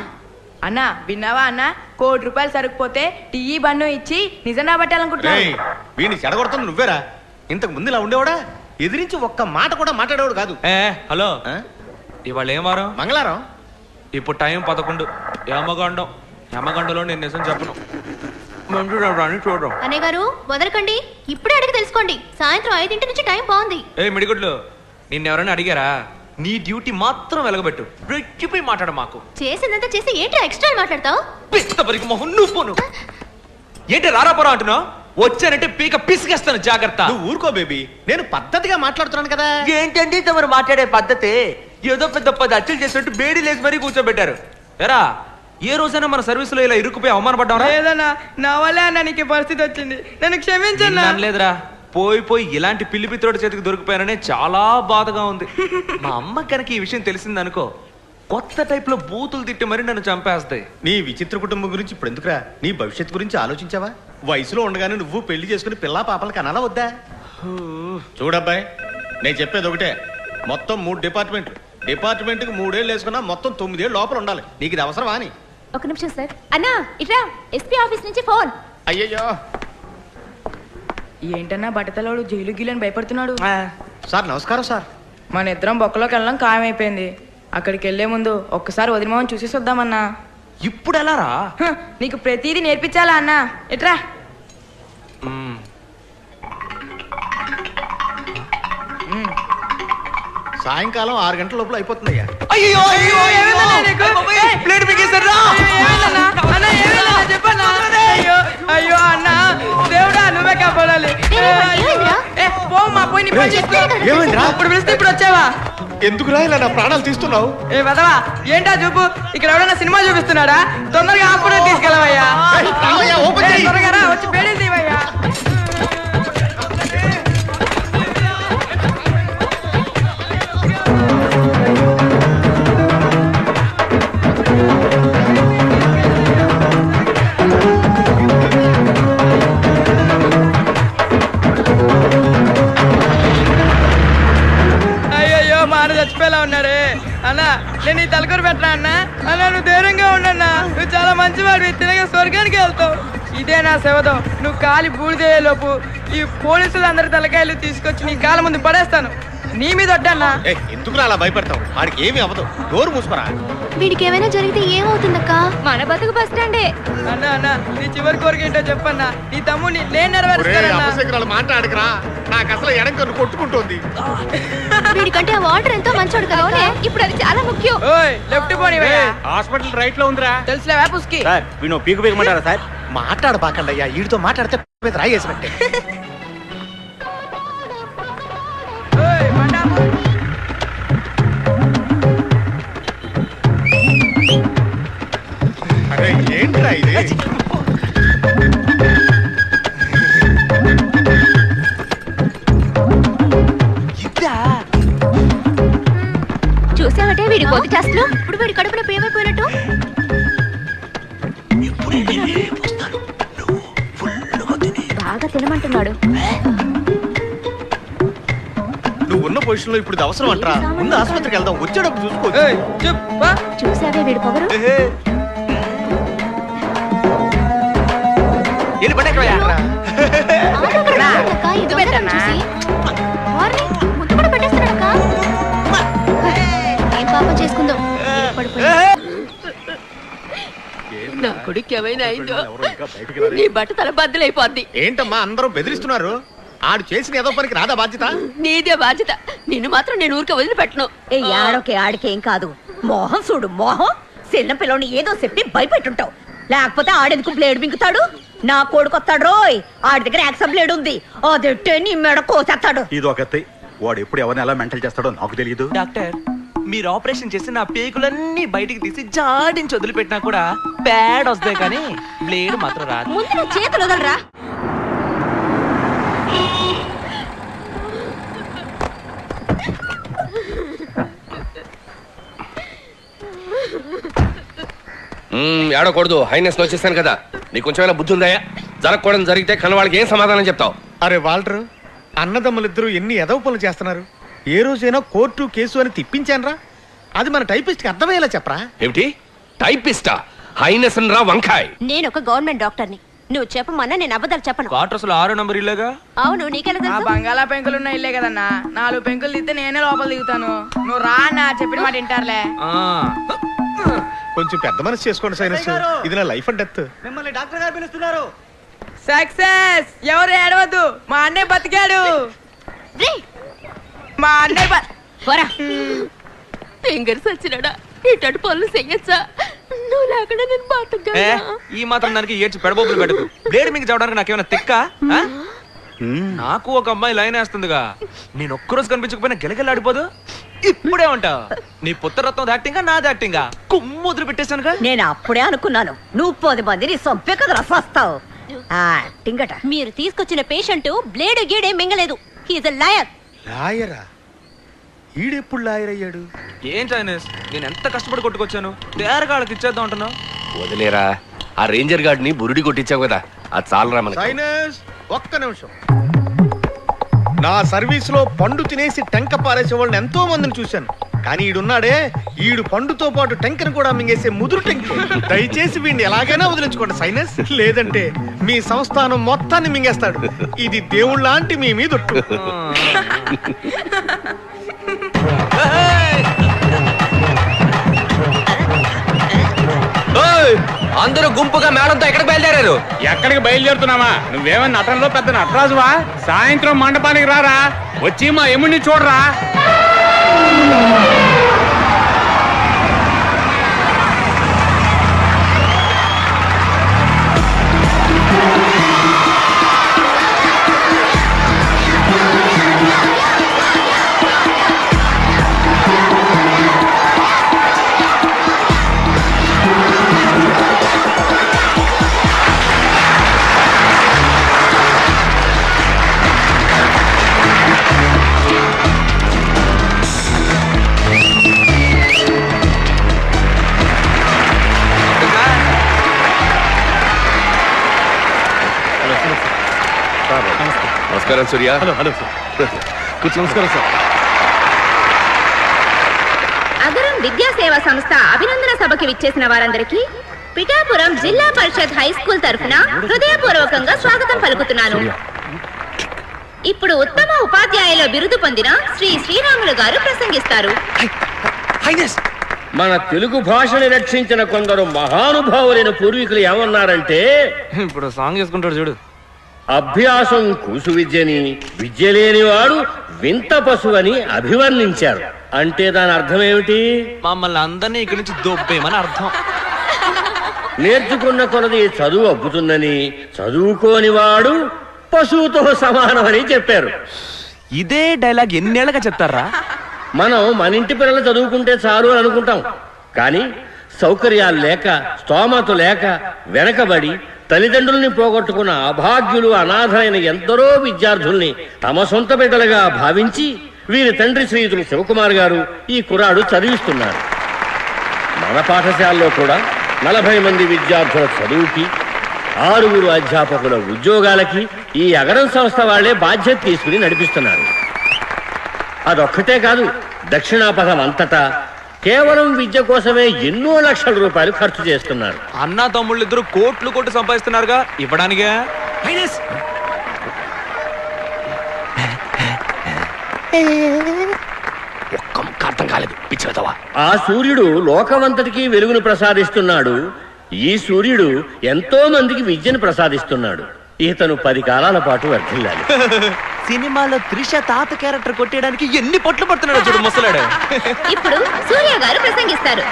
అన్నా విన్నావా అన్నా? 1 కోటి రూపాయలు సరుకుపోతే టీ బన్ను ఇచ్చి నిజం రాబట్టాలనుకుంటున్నావు. వీడిని చెడగొడుతుంది నువ్వేరా? ఇంతకు ముందు ఇలా ఉండేవాడా? ఎదిరించి ఒక్క మాట కూడా మాట్లాడేవాడు కాదు. హలో, ఇవాళ ఏం వారం? మంగళవారం. ఇప్పుడు టైం 11. యమగండలో నేను నిజం చెప్పను. చూడడం అన్నయ్య గారు వదలకండి, ఇప్పుడే అడిగి తెలుసుకోండి. సాయంత్రం 5 నుంచి టైం బాగుంది. మిడిగుడ్లు, నిన్నెవరైనా అడిగారా? నీ డ్యూటీ మాత్రం వెలగబెట్టు, రెచ్చిపోయి మాట్లాడ. మాకు చేసిందంతా చేసి ఏంటి ఎక్స్ట్రా మాట్లాడతావు? ఏంటి రారాపురా అంటున్నావు? వచ్చానంటే పీక పిసిగేస్తాను, జాగ్రత్త. నువ్వు ఊరుకో బేబీ, నేను పద్ధతిగా మాట్లాడుతున్నాను కదా. ఏంటండి తమరు మాట్లాడే పద్ధతి? ఏదో పెద్ద 10 అచ్చులు చేసినట్టు బేడీ లేసి మరీ కూర్చోబెట్టారు. ఎరా, ఏ రోజైనా మన సర్వీస్ లో ఇలా ఇరుక్కుపోయి అవమానపడ్డా? లేదన్నా, నా వల్లే అన్న నీకు పరిస్థితి వచ్చింది, నన్ను క్షమించన్నా. లేదురా, పోయి ఇలాంటి పిల్లి పిత్రోడి చేతికి దొరికిపోయాననే చాలా బాధగా ఉంది. మా అమ్మ కనుక ఈ విషయం తెలిసిందనుకో, కొత్త టైప్ లో బూతులు తిట్టి మరి నన్ను చంపేస్తాయి. నీ విచిత్ర కుటుంబం గురించి ఇప్పుడు ఎందుకురా? నీ భవిష్యత్తు గురించి ఆలోచించావా? వయసులో ఉండగానే నువ్వు పెళ్లి చేసుకుని పిల్లా పాపలకి అనాలా వద్దా? చూడబ్బాయి, నేను చెప్పేది ఒకటే, మొత్తం 3 డిపార్ట్మెంట్లు. డిపార్ట్మెంట్కి 3 ఏళ్ళు వేసుకున్నా మొత్తం 9 ఏళ్ళు లోపల ఉండాలి. నీకు ఇది అవసరమా అని? ఒక నిమిషం సార్. అన్నా ఇట్రా, ఎస్పీ ఆఫీస్ నుంచి ఫోన్. అయ్యయ్యో, ఏంటన్నా బట్టతలోడు జైలు గీలని భయపడుతున్నాడు? సార్ నమస్కారం సార్. మన ఇద్దరం బొక్కలోకి వెళ్ళడం ఖాయమైపోయింది. అక్కడికి వెళ్లే ముందు ఒక్కసారి వదిలిమోహన్ చూసేసి వద్దామన్నా. ఇప్పుడు ఎలా రా? నీకు ప్రతిదీ నేర్పించాలా అన్నా? ఎట్రా. సాయంకాలం 6 గంటల లోపల అయిపోతుందయ్యా. అయ్యో అయ్యో అన్నా, దేవుడా నువ్వే కాపాడాలి. ఇప్పుడు పిలిస్తే ఇప్పుడు వచ్చావా? ఎందుకురా ఇలా నా ప్రాణాలు తీస్తున్నావు? ఏ వదవా, ఏంటా చూపు? ఇక్కడ ఎవడన్నా సినిమా చూపిస్తున్నాడా? తొందరగా హాస్పిటల్ తీసుకెళ్ళవయ్యా. త్వరగా వచ్చి పేడీ తీవయ్యా. అయ్యో మా నాన్న చచ్చిపోయేలా ఉన్నారే అన్నా. నేను ఈ తలకూర పెట్టరా అన్నా. అన్నా నువ్వు ధైర్యంగా ఉండన్నా, నువ్వు చాలా మంచివాడివి, తినగా స్వర్గానికి వెళ్తావు. ఇదే నా శవదం. నువ్వు కాలి బూడిదేలోపు ఈ పోలీసులు అందరి తలకాయలు తీసుకొచ్చి నీ కాళ్ళ ముందు పడేస్తాను. నీ మీద వడ్డన్నా. ఎందుకు అలా భయపడతావు? వాడికి ఏమి అవ్వదు, డోర్ మూసుకురా. వీడికి ఏమైనా జరిగితే ఏమవుతుందక్క? మన బతుకు బస్ స్టాండే. అన్నా అన్నా నీ చివరి కోరిక ఏంటో చెప్పన్నా. నీ తమ్ముడిని నేను నెరవేరుస్తాను. మాట్లాడకరా, నాకు అసలు ఎడం కన్ను కొట్టుకుంటోంది. వీడికంటే ఆ వాటర్ ఎంతో మంచోడు కదా, ఇప్పుడు అది చాలా ముఖ్యం. ఓయ్ లెఫ్ట్ పోనీ. హాస్పిటల్ రైట్ లో ఉందిరా. తెలుసులేవా పుస్కి? సార్ వీణు పీకు పీకమంటారా సార్? మాట్లాడబాకండి అయ్యా, వీడితో మాట్లాడితే రాయి వేసినట్టే. అరే ఏంట్రా ఇది? చూసావటే వీడి కొద్ది టెస్ట్ లో ఇప్పుడు వీడి కడుపున పేమైపోయినట్టు. బాగా తినమంటున్నాడు. నువ్వు ఉన్న పొజిషన్ లో ఇప్పుడు ఇది అవసరం అంటారా? ముందు ఆసుపత్రికి వెళ్దాం, వచ్చేటప్పుడు చూసుకో. చూసావే వీడి పొగరు. ఏం పాపం చేసుకుందాం. నా కొడుకు ఏమైనా అయిందో నీ బట్ట తల బద్దలైపోద్ది. ఏంటమ్మా అందరూ బెదిరిస్తున్నారు? ఆడు చేసిన ఏదో పనికి రాదా బాధ్యత? నీదే బాధ్యత. నిన్ను మాత్రం నేను ఊరికే వదిలిపెట్టను. ఆడోకే ఆడికేం కాదు. మోహం చూడు మోహం. చిన్న పిల్లని ఏదో చెప్పి భయపెట్టుంటావు. లేకపోతే ఆడెందుకు బ్లేడ్ బింకుతాడు? నా కొడుకు వస్తాడు రోయ్, ఆడి దగ్గర యాక్సమ్ బ్లేడ్ ఉంది. అదెట్టే నీ మెడ కోసేస్తాడు. ఇది ఒకటి. వాడు ఎప్పుడు ఎవరిని ఎలా మెంటల్ చేస్తాడో నాకు తెలియదు. డాక్టర్ మీరు ఆపరేషన్ చేసి నా పేగులన్నీ బయటికి తీసి జాడించి వదిలిపెట్టినా కూడా బ్యాడ్ వస్తాయి, కానీ బ్లేడ్ మాత్రం రాదు. ముందు నీ చేతులు వదలరా. ఏడకూడదు, హైనెస్ వచ్చేసాను కదా. నీకు కొంచెమైనా బుద్ధి ఉందా? జరగకూడదు జరిగితే కన్నవాళ్ళకి ఏం సమాధానం చెప్తావు? అరే వాల్టర్, అన్నదమ్ములిద్దరూ ఎన్ని ఎదవ పనులు చేస్తున్నారు. ఏ రోజైనా కోర్టు కేసు అని తిప్పించానరా? అది మన టైపిస్ట్ కి అర్థమయ్యేలా చెప్పరా. ఏమిటి టైపిస్టా? హైనెస్ రా వంకాయ్. నేను ఒక గవర్నమెంట్ డాక్టర్ని. నువ్వు చెప్పమన్నా నేను అబద్ధాలు చెప్పను. క్వార్టర్స్ లో 6 నంబర్ ఇల్లేగా. అవును, నీకెలా ఆ తెలుసు? బంగాళా పెంకులు ఉన్న ఇల్లే కదన్నా. 4 పెంకులు తీస్తే నేనే లోపల దిగుతాను. నువ్వు రా అన్నా, చెప్పిన మాట వింటారులే. కొంచెం పెద్ద మనసు చేసుకోండి సైనస్, ఇది నా లైఫ్ అండ్ డెత్. మిమ్మల్ని డాక్టర్ గారు పిలుస్తున్నారు. సక్సెస్. ఎవరు ఏడవద్దు, మా అన్నయ్య బతికాడు. మా అన్నయ్య ఫింగర్ సచ్చినాడా? ఇటు పనులు చెయ్యొచ్చా? నువ్వు లేకుండా నేను బతకగలనా? ఈ మాత్రం దానికి ఏడ్చి పెడబోబులు పెట్టకు. బ్లేడ్ మీకు చదవడానికి నాకేమైనా తిక్క? నాకు ఒక అమ్మాయి లైన్ వేస్తుందిగా. నేను ఒక్కరోజు కనిపించకపోయినా గిలగిల్లాడిపోదు. ఇప్పుడే ఉంటావు. నీ పుత్రరత్నం యాక్టింగ్ నాది యాక్టింగ్ కుమ్ము వదిలి పెట్టేశానుగా. నేను అప్పుడే అనుకున్నాను నువ్వు 10 మందిని సొంపే కదా రసొస్తావు. మీరు తీసుకొచ్చిన పేషెంట్ బ్లేడ్ గీడే మింగలేదు. He is a liar. లాయరా? ఈడెప్పుడు లాయర్ అయ్యాడు? ఏం చైనీస్, నేను ఎంత కష్టపడి కొట్టుకొచ్చాను. తేరగాళ్ళకి ఇచ్చేద్దాం అంటున్నావు. వదిలేరా, ఆ రేంజర్ గార్డ్ ని బురుడి కొట్టించావు కదా, అది చాలరా మనకి. సైనస్ ఒక్క నిమిషం. నా సర్వీస్ లో పండు తినేసి టెంక పారేసే వాళ్ళని ఎంతో మందిని చూశాను, కానీ ఈడున్నాడే, ఈడు పండుతో పాటు టెంకను కూడా మింగేసే ముదురు టెంక. దయచేసి వీడిని ఎలాగైనా వదిలించుకోండి సైనస్, లేదంటే మీ సంస్థానం మొత్తాన్ని మింగేస్తాడు. ఇది దేవుళ్ళ లాంటి మీ మీద. అందరూ గుంపుగా మేడంతో ఎక్కడికి బయలుదేరారు? ఎక్కడికి బయలుదేరుతున్నావా? నువ్వేమన్నా నటనలో పెద్ద నటరాజువా? సాయంత్రం మండపానికి రారా, వచ్చి మా ఎముడిని చూడరా. నమస్కారం సూర్య. Hello hello sir. నమస్కారం సార్. విద్యా సేవా సంస్థ అభినందన సభకి విచ్చేసిన వారందరికీ పిఠాపురం జిల్లా పరిషత్ హై స్కూల్ తరఫున హృదయపూర్వకంగా స్వాగతం పలుకుతున్నాను. ఇప్పుడు ఉత్తమ ఉపాధ్యాయుల బిరుదు పొందిన శ్రీ శ్రీరాములు గారు ప్రసంగిస్తారు. మన తెలుగు భాషని రక్షించిన కొందరు మహానుభావులైన పూర్వీకులు ఏమన్నారంటే, ఇప్పుడు సాంగ్ చేసుకుంటాడు చూడు. అభ్యాసం కూసు విద్యని, విద్య లేనివాడు వింత పశువని అభివర్ణించారు. అంటే దాని అర్థం ఏమిటి? మమ్మల్ని అందరినీ ఇక్కడి నుంచి దొబ్బేమని అర్థం. నేర్చుకున్న కొలది చదువు అబ్బుతుందని, చదువుకోని వాడు పశువుతో సమానమని చెప్పారు. ఇదే డైలాగ్ ఎన్నేళ్ళగా చెప్తారా? మనం మన ఇంటి పిల్లలు చదువుకుంటే చాలు అని అనుకుంటాం. కానీ సౌకర్యాలు లేక, స్తోమత లేక, వెనకబడి తల్లిదండ్రుల్ని పోగొట్టుకున్న అభాగ్యులు, అనాథైన ఎందరో విద్యార్థుల్ని తమ సొంత బిడ్డలుగా భావించి వీరి తండ్రి శ్రీయుతులు శివకుమార్ గారు ఈ కుర్రాడు చదివిస్తున్నారు. మన పాఠశాలలో కూడా 40 మంది విద్యార్థుల చదువుకి, 6 అధ్యాపకుల ఉద్యోగాలకి ఈ అగరం సంస్థ వాళ్లే బాధ్యత తీసుకుని నడిపిస్తున్నారు. అదొక్కటే కాదు, దక్షిణాపథం అంతటా కేవలం విద్య కోసమే ఎన్నో లక్షల రూపాయలు ఖర్చు చేస్తున్నారు. అన్నా తమ్ముళ్ళు ఇద్దరు కోట్లు సంపాదిస్తున్నారుగా, ఇవ్వడానికే. అర్థం కాలేదు, పిచ్చిలతవా. ఆ సూర్యుడు లోకమంతటికి వెలుగును ప్రసాదిస్తున్నాడు. ఈ సూర్యుడు ఎంతో మందికి విద్యను ప్రసాదిస్తున్నాడు. ఇతను 10 కాలాల పాటు వర్ధిల్లాలి. సినిమాలో త్రిష తాత క్యారెక్టర్ కొట్టేయడానికి ఎన్ని పొట్లు పడుతున్నాడు చూడు ముసలాడు. ఇప్పుడు సూర్య గారు ప్రసంగిస్తారు.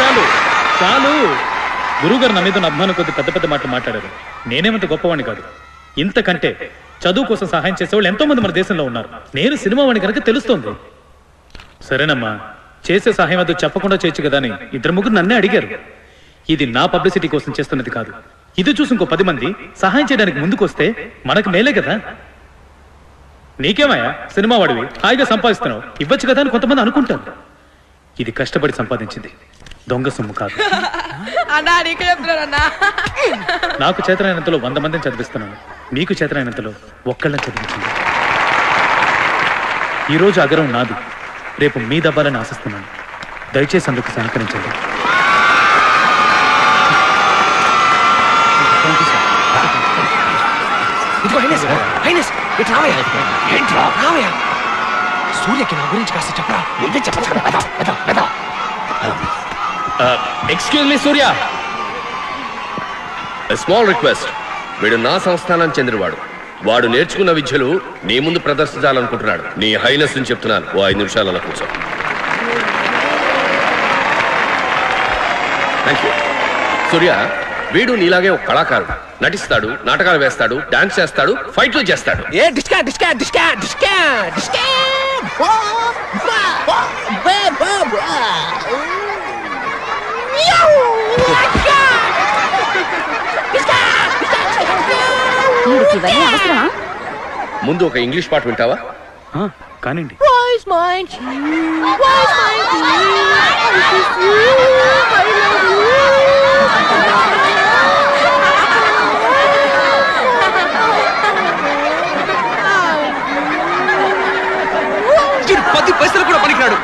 చాలు చాలు. గురువుగారు నా మీద అభిమానం కొద్ది పెద్ద పెద్ద మాటలు మాట్లాడారు. నేనేమంత గొప్పవాణ్ణి కాదు. ఇంతకంటే చదువు కోసం సహాయం చేసేవాళ్ళు ఎంతో మంది మన దేశంలో ఉన్నారు. నేను సినిమా వాడిని కనుక తెలుస్తోంది. సరేనమ్మా, చేసే సహాయం అదో చెప్పకుండా చేయొచ్చు కదా అని 2-3 నన్నే అడిగారు. ఇది నా పబ్లిసిటీ కోసం చేస్తున్నది కాదు. ఇది చూసి ఇంకో 10 మంది సహాయం చేయడానికి ముందుకు వస్తే మనకు మేలే కదా. నీకేమయ్యా, సినిమా వాడివి, హాయిగా సంపాదిస్తున్నావు, ఇవ్వచ్చు కదా అని కొంతమంది అనుకుంటారు. ఇది కష్టపడి సంపాదించింది, దొంగ సొమ్ము కాదు. నాకు చేతనైనంతలో 100 మందిని చదివిస్తున్నాను. మీకు చేతనైనంతలో ఒక్కళ్ళని చదివించింది. ఈరోజు అగరం నాది, రేపు మీ దవ్వాలని ఆశిస్తున్నాను. దయచేసి అందుకు సహకరించండి. సూర్యకి నా గురించి కాస్త చెప్పరా. ఎక్స్క్యూజ్ మీ సూర్య, స్మాల్ రిక్వెస్ట్. వీడు నా సంస్థానానికి చెందినవాడు. వాడు నేర్చుకున్న విద్యలు నీ ముందు ప్రదర్శించాలనుకుంటున్నాడు. నీ హైనెస్ అని చెప్తున్నాను. 5 నిమిషాలు అలా కూర్చో. Thank you. సూర్య, వీడు నీలాగే ఒక కళాకారుడు. నటిస్తాడు, నాటకాలు వేస్తాడు, డాన్స్ చేస్తాడు, ఫైట్లు చేస్తాడు. ముందు ఒక ఇంగ్లీష్ పాట వింటావా? కానివ్వండి. పది పైసలు కూడా పనికిరాడు.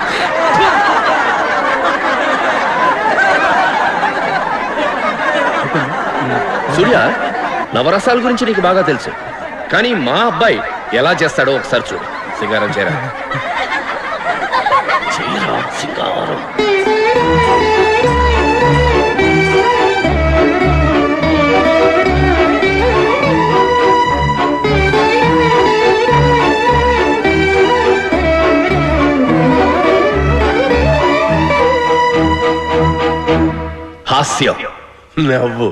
సూర్య, నవరసాల గురించి నీకు బాగా తెలుసు. కానీ మా అబ్బాయి ఎలా చేస్తాడో ఒకసారి చూడు. సింగారం చేయరా. సింగారం. హాస్యం, నవ్వు.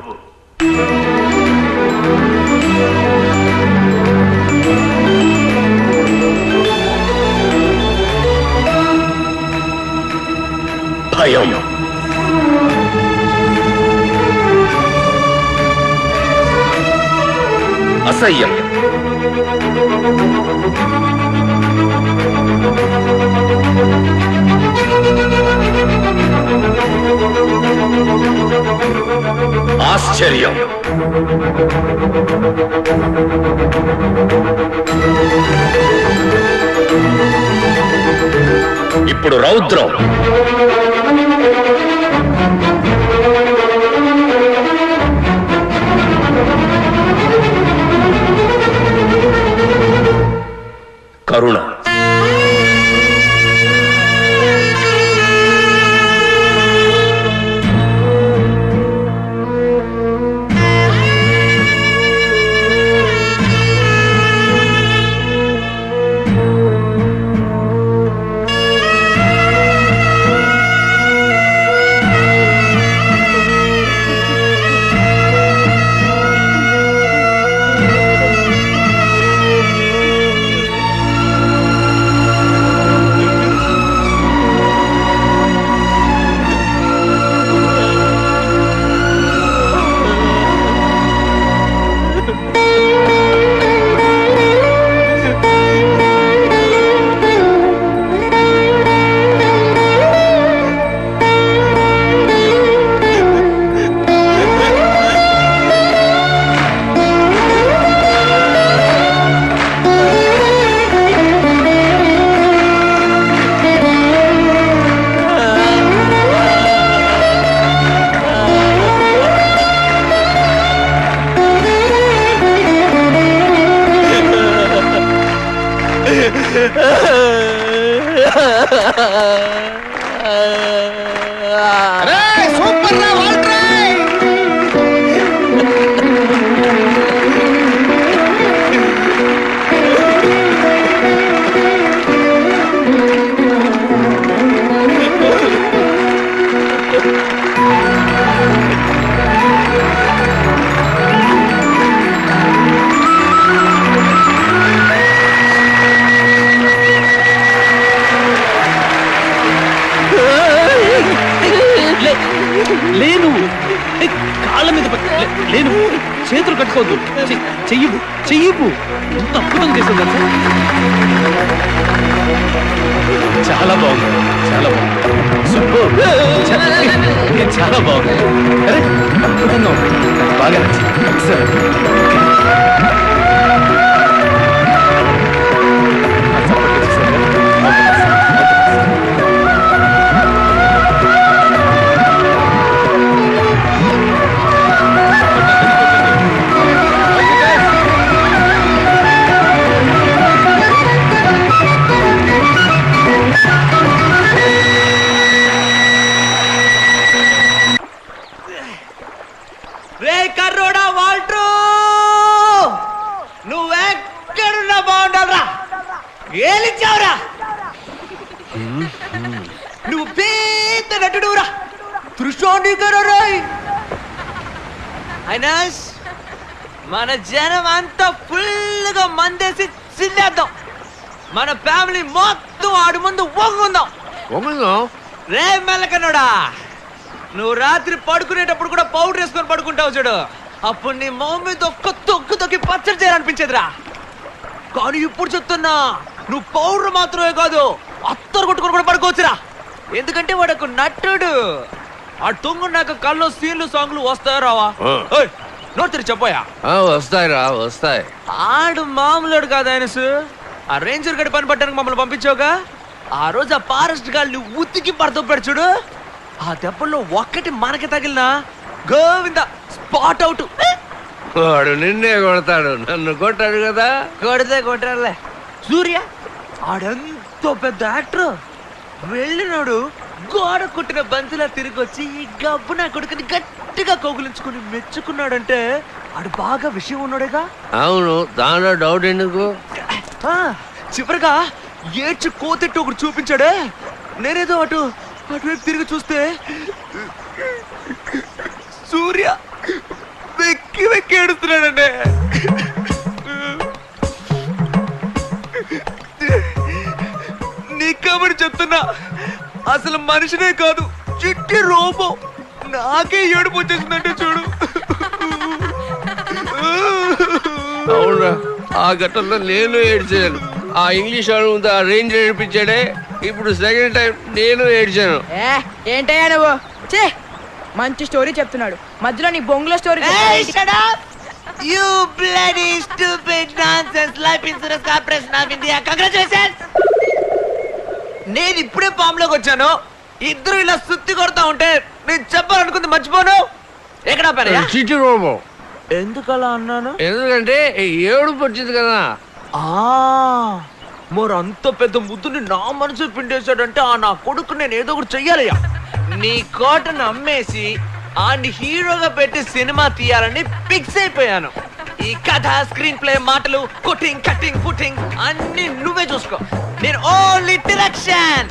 భయం. అసహ్యం. ఆశ్చర్యం. ఇప్పుడు రౌద్రం. కరుణ. సూపర్ రా వాల్ట్రాయ్. లేను, కాళ్ళ మీద లేను, చేతులు కట్టుకోవద్దు, చెయ్యవు చెయ్యవు. ఎంత అద్భుతం చేస్తుంది చాలా బాగుంది, చాలా బాగుంది, సూపర్, చాలా బాగుంది, అరే అద్భుతంగా ఉంది, బాగా నచ్చింది. రే కర్రోడా వాల్ట్రు, నువ్వెక్కడున్నా బాగుండాలరా, ఏలిచ్చావురా, నువ్వు పెద్ద నటుడురా, త్రిశోణికరాయ్. అయినాస్ మన జనం అంతా ఫుల్గా మందేసి సిల్లేద్దాం, మన ఫ్యామిలీ మొత్తం ఆడి ముందు వంగుందాం. రే మెల్లకన్నోడా, నువ్వు రాత్రి పడుకునేటప్పుడు కూడా పౌడర్ వేసుకొని పడుకుంటావు చూడు, అప్పుడు నీ మొహం మీద ఒక్క తొక్కు తొక్కి పచ్చడి చేయాలనిపించేదిరా. కానీ ఇప్పుడు చెప్తున్నా, నువ్వు పౌడర్ మాత్రమే కాదు అత్తరు కొట్టుకొని కూడా పడుకోవచ్చురా, ఎందుకంటే వాడు ఒక నటుడు. ఆ తొంగు నాకు కళ్ళు సీన్లు సాంగ్లు వస్తాయో రావా? నోరు చెప్పోయా? వస్తాయిరా, వస్తాయి. ఆడు మామూలుడు కాదు ఆయనసు, ఆ రేంజర్ గడి పని పట్టడానికి మమ్మల్ని పంపించావుగా, ఆ రోజు ఆ ఫారెస్ట్ గాల్ని ఉతికి పడతాడు చూడు, ఆ దెబ్బల్లో ఒక్కటి మనకి తగిలినా గోవింద స్పాట్ అవుట్. వాడు నిన్నే కొడతాడు, నన్ను కొట్టాడు కదా. కొడితే కొట్టాడులే. సూర్య ఆడెంతో పెద్ద యాక్టర్, వెళ్ళినాడు గోడ కుట్టిన బంతిలా తిరిగి వచ్చి ఈ గబ్బు నా కొడుకుని గట్టిగా కౌగులించుకుని మెచ్చుకున్నాడంటే ఆడు బాగా విషయం ఉన్నాడేగా. అవును, దానిలో డౌట్ ఎందుకు? చివరిగా ఏడ్చి కోతెట్టు ఒకటి చూపించాడే, నేనేదో అటువైపు తిరిగి చూస్తే సూర్య వెక్కి వెక్కి ఏడుస్తున్నాడంటే. నీకమని చెప్తున్నా, అసలు మనిషినే కాదు చిట్టి రోబో, నాకే ఏడుపు వచ్చేసిందంటే చూడు. అవునా, ఆ ఘట్టంలో నేను ఏడ్చాను. ఆ ఇంగ్లీష్ వాడు ముందు ఆ రేంజ్ ఏడిపించాడే, ఇప్పుడు సెకండ్ టైం నేను ఏడ్చాను. ఏంటయ్యా నువ్వు? మంచి స్టోరీ చెప్తున్నాడు, మధ్యలో నీ బొంగుల story. You bloody stupid nonsense life insurance corporation of India. Congratulations. నేను ఇప్పుడే పాములోకి వచ్చాను. ఇద్దరు ఇలా సుత్తి కొడతా ఉంటే నేను చెప్పాలనుకుంది మర్చిపోను. ఎక్కడ చిట్టి బాబు ఎందుకలా అన్నాను? ఎందుకంటే ఏడుపు వచ్చింది కదా. మరి అంత పెద్ద ముద్దుని నా మనసు పిండేశాడంటే ఆ నా కొడుకు నేను ఏదో ఒకటి చెయ్యాలయ్యా. నీ కోటను అమ్మేసి ఆన్ని హీరోగా పెట్టి సినిమా తీయాలని ఫిక్స్ అయిపోయాను. ఈ కథ, స్క్రీన్ ప్లే, మాటలు, కుటింగ్, కటింగ్, పుటింగ్ అన్ని నువ్వే చూసుకో. నేను ఓన్లీ డైరెక్షన్.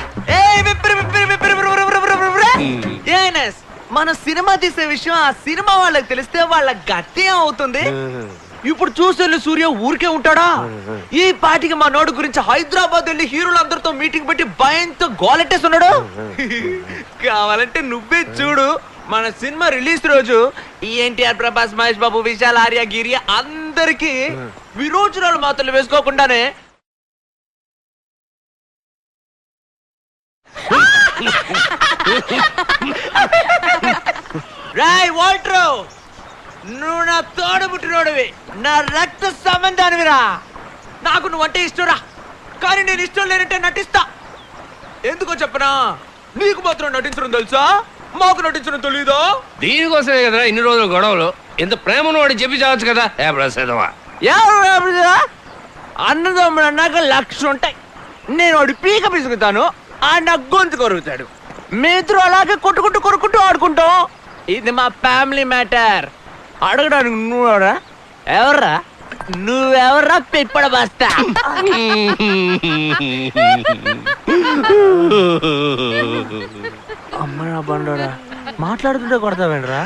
మన సినిమా తీసే విషయం ఆ సినిమా వాళ్ళకి తెలిస్తే వాళ్ళ గట్టి అవుతుంది. ఇప్పుడు చూసెళ్ళి సూర్య ఊరికే ఉంటాడా? ఈ పాటికి మా నోడు గురించి హైదరాబాద్ వెళ్ళి హీరోలందరితో మీటింగ్ పెట్టి భయంతో గోలెట్టేస్తున్నాడు. కావాలంటే నువ్వే చూడు. మన సినిమా రిలీజ్ రోజు ఎన్టీఆర్, ప్రభాస్, మహేష్ బాబు, విశాల్, ఆర్య, గిరి అందరికి విరోచనాలు మాత్రలు వేసుకోకుండానే రాయ్ వాల్ట్రో, నువ్వు నా తోడబుట్టినోడివి, నా రక్త సంబంధానివిరా. నాకు నువ్వంటే ఇష్టంరా, కానీ నేను ఇష్టం లేనంటే నటిస్తా. ఎందుకో చెప్పనా? నీకు మాత్రం నటించడం తెలుసా, మాకు నటించడం తెలీదా? దీనికోసమే కదరా ఇన్ని రోజులు గొడవలు. ఇంత ప్రేమను వాడు చెప్పి చావచ్చు కదా. అన్నదమ్ముడు అన్నాక 1,00,000 ఉంటాయి. నేను వాడి పీక పిసుకుతాను, ఆ నా గొంతు కొరుకుతాడు. మిత్రులు అలాగే కొట్టుకుంటూ ఆడుకుంటాం. ఇది మా ఫ్యామిలీ మ్యాటర్. అడగడానికి నువ్వెవరా? ఎవర్రా నువ్వెవర్రా? పిప్పడ బస్తా. అమ్మరా బండోడా, మాట్లాడుతుంటే కొడతావేంట్రా?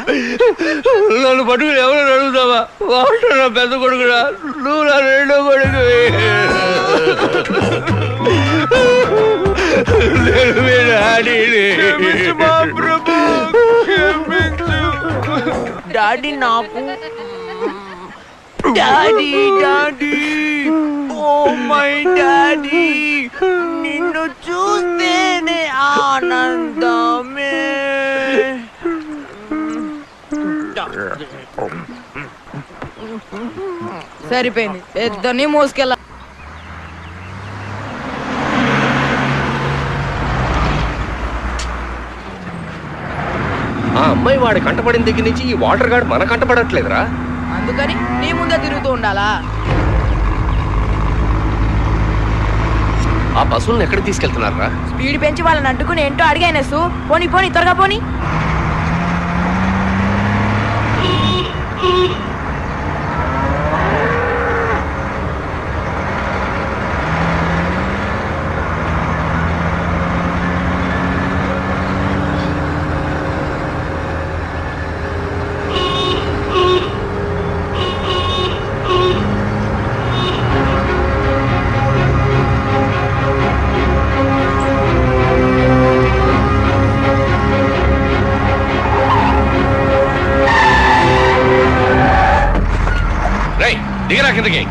నన్ను పట్టుకుని ఎవరు అడుగుతావా? వాడు నా పెద్ద కొడుకురా, నువ్వు నా రెండో కొడుకు. డాడీ నాకు daddy daddy oh my daddy, నిన్ను చూస్తేనే ఆనందమే. సరిపోయింది, ఇద్దరిని మోసుకెళ్ళ. ఆ అమ్మాయి వాడి కంటపడిన దగ్గర నుంచి ఈ వాటర్ గార్డ్ మన కంటపడట్లేదురా. అందుకని నీ ముందే తిరుగుతూ ఉండాలా? ఆ పశువులను ఎక్కడ తీసుకెళ్తున్నారా? స్పీడ్ పెంచి వాళ్ళని అడ్డుకుని ఏంటో అడిగానేసు. పోనీ పోనీ, త్వరగా పోనీ. దిగరా కిందకి.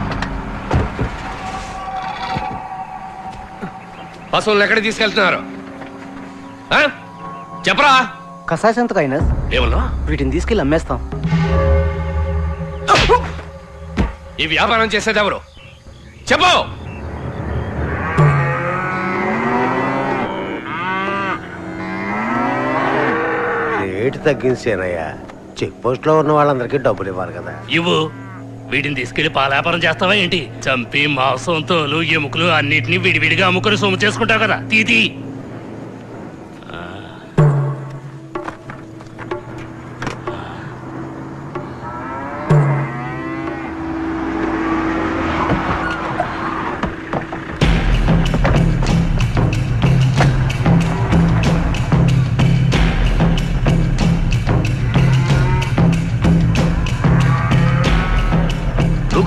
పశువులను ఎక్కడ తీసుకెళ్తున్నారు చెప్పరా? కసాయి సంతకు అయినా ఏమన్నా? వీటిని తీసుకెళ్ళి అమ్మేస్తాం. ఈ వ్యాపారం చేసేది ఎవరు చెప్పు? రేటు తగ్గించేనయ్యా. చెక్ పోస్ట్ లో ఉన్న వాళ్ళందరికీ డబ్బులు ఇవ్వాలి కదా. ఇవ్వు. వీటిని తీసుకెళ్లి పాలాపారం చేస్తావా ఏంటి? చంపి మాంసం, తోలు, ఎముకలు అన్నిటినీ విడివిడిగా అమ్ముకుని సొమ్ము చేసుకుంటావు కదా. తీది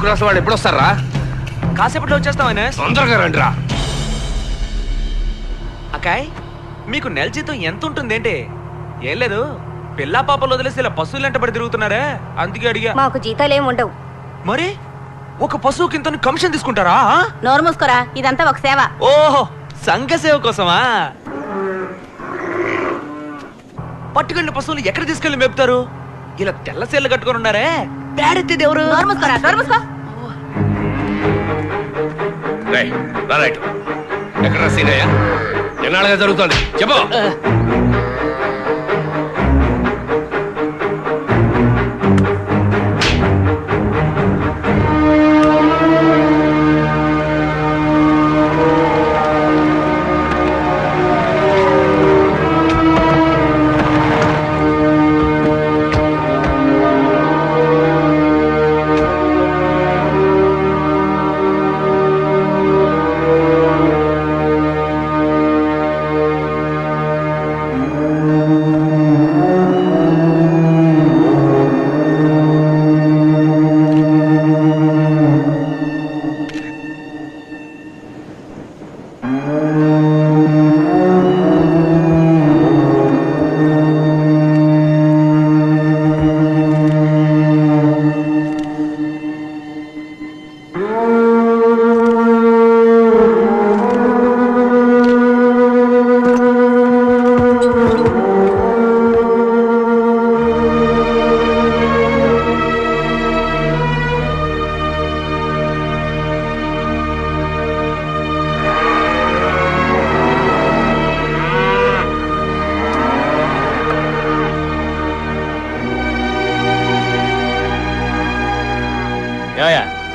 క్రాస్ వాడు ఎప్పుడు వస్తారా? కాసేపట్లో వచ్చేస్తామనే. తొందరగా రండిరా. అక్కాయ్, మీకు నెల జీతం ఎంత ఉంటుందేంటి? ఏం లేదు, పిల్లా పాపలు వదిలేసి ఇలా పశువులు వెంటబడి తిరుగుతున్నారే, అందుకే అడిగా. మాకు జీతాలు ఏమి ఉండవు. మరి ఒక పశువుకి ఇంత కమిషన్ తీసుకుంటారా? నోరు మూసుకోరా, ఇదంతా ఒక సేవ. ఓహో, సంఘ సేవ కోసమా? పట్టుకెళ్ళిన పశువులు ఎక్కడ తీసుకెళ్లి మేపుతారు? ఇలా తెల్ల సీరలు కట్టుకొని ఉన్నారే, పేడెత్తేది ఎవరు? రైట్ ఎక్కడ సీనయ్య ఎన్నాళ్ళగా జరుగుతుంది చెప్పు.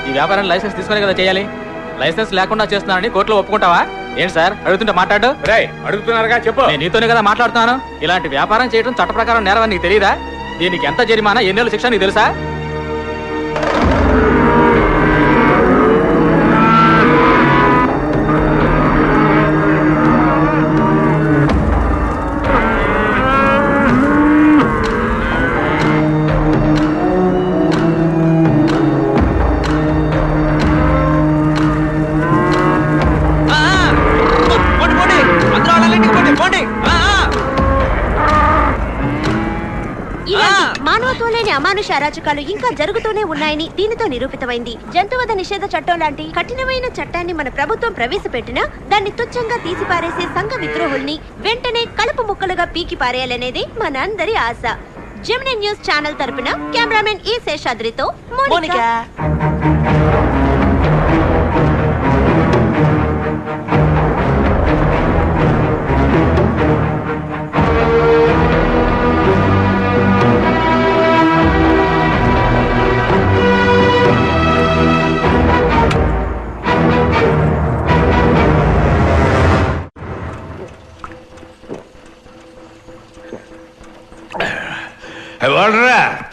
ఈ వ్యాపారాన్ని లైసెన్స్ తీసుకునే కదా చేయాలి. లైసెన్స్ లేకుండా చేస్తున్నానని కోర్టులో ఒప్పుకుంటావా? ఏంటి సార్ అడుగుతుంటే మాట్లాడు. అడుగుతున్నారుగా చెప్పు. నేను నీతోనే కదా మాట్లాడుతున్నాను. ఇలాంటి వ్యాపారం చేయడం చట్ట ప్రకారం నేరవని నీకు తెలియదా? దీనికి ఎంత జరిమానా, ఎన్నేళ్ళ శిక్ష నీకు తెలుసా? మానవత్వం లేని అమానుష అరాచకాలు ఇంకా జరుగుతూనే ఉన్నాయని దీనితో నిరూపితమైంది. జంతువధ నిషేధ చట్టం లాంటి కఠినమైన చట్టాన్ని మన ప్రభుత్వం ప్రవేశపెట్టినా దాన్ని తుచ్చంగా తీసిపారేసే సంఘ విద్రోహుల్ని వెంటనే కలుపు ముక్కలుగా పీకి పారేయాలనేది మనందరి ఆశ. జెమినీ న్యూస్ ఛానల్ తరపున కెమెరామెన్ ఈ శేషాద్రితో మోనికా.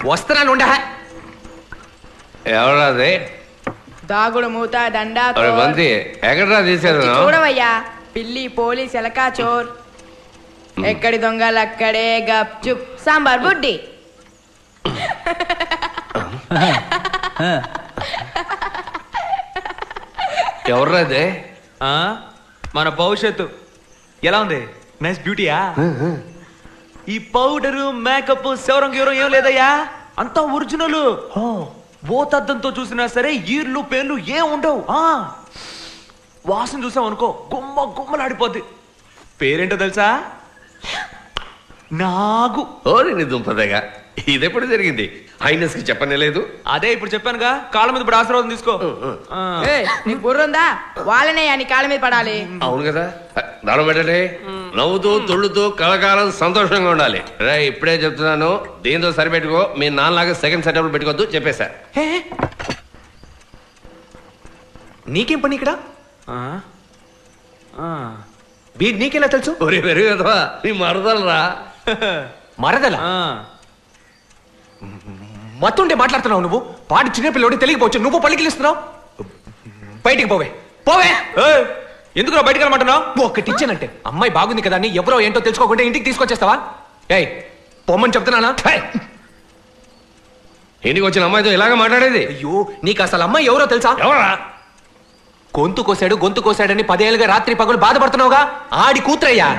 వస్తున్నాను. ఎవరాది? దాగుడు మూత దండా మంది ఎక్కడరా తీసేది? చూడవయ్యా, పిల్లి పోలీస్ ఎలకా చోర్. ఎక్కడి దొంగలు అక్కడే గప్ చుప్ సాంబార్ బుడ్డి. ఎవర్రాదే? మన భవిష్యత్తు ఎలా ఉంది? నైస్ బ్యూటీయా? ఈ పౌడరు మేకప్ శవరం గీవరం ఏం లేదయ్యా, అంతా ఒరిజినల్. ఓతద్దంతో చూసినా సరే ఈర్లు పేర్లు ఏం ఉండవు. వాసన చూసాం అనుకో గుమ్మ గుమ్మలాడిపోద్ది. పేరేంటో తెలుసా? నాగు. ఓరి దుంపదగా, ఇదెప్పుడు జరిగింది? హైనెస్ కి చెప్పనే లేదు. అదే ఇప్పుడు చెప్పానుగా, కాళ్ళ మీద ఇప్పుడు ఆశీర్వాదం తీసుకో. నీకు బుర్రుందా? వాళ్ళనే నీ కాళ్ళ మీద పడాలి. అవును కదా, దండం పెట్టండి. నవ్వుతూ తుళ్ళుతూ కలకాలం సంతోషంగా ఉండాలి. రే ఇప్పుడే చెప్తున్నాను, దీంతో సరిపెట్టుకో. మీ నాన్నలాగా సెకండ్ సెటప్ పెట్టుకోవద్దు చెప్పేశా. నీకేం పని ఇక్కడ? వీడు నీకెలా తెలుసు? ఒరే వెరుగు కదా, నీ మరదలరా. మరదలా? మత్తుంటే మాట్లాడుతున్నావు నువ్వు. పాటి చిన్నపిల్లడి తెలియకపోవచ్చు, నువ్వు పలికిలిస్తున్నావు. బయటికి పోవే, పోవే. ఎందుకు బయటకు వెళ్ళమంటున్నావు? ఒక్కటి ఇచ్చానంటే అమ్మాయి బాగుంది కదా అని ఎవరో ఏంటో తెలుసుకోకుండా ఇంటికి తీసుకొచ్చేస్తావా? ఏయ్ పొమ్మని చెప్తున్నానా? ఇంటికి వచ్చిన అమ్మాయితో ఇలాగ మాట్లాడేది? అయ్యో, నీకు అసలు అమ్మాయి ఎవరో తెలుసా? ఎవరా? గొంతు కోసాడని 10 ఏళ్ళుగా రాత్రి పగలు బాధపడుతున్నావుగా, ఆడి కూతురయ్యా.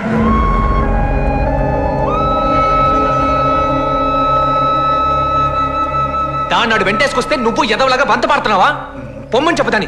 దాన్నాడు వెంటేసుకొస్తే నువ్వు ఎదవలాగా వంత పాడుతున్నావా? పొమ్మని చెప్పుతాని.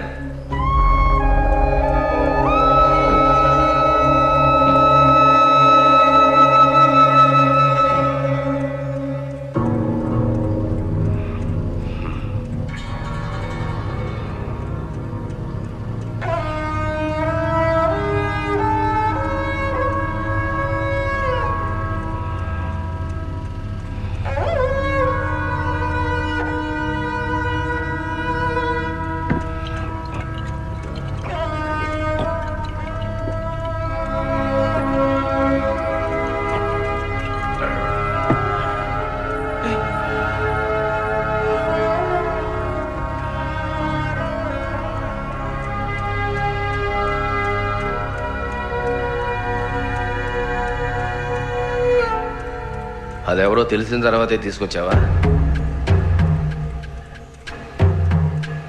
అదెవరో తెలిసిన తర్వాతే తీసుకొచ్చావా?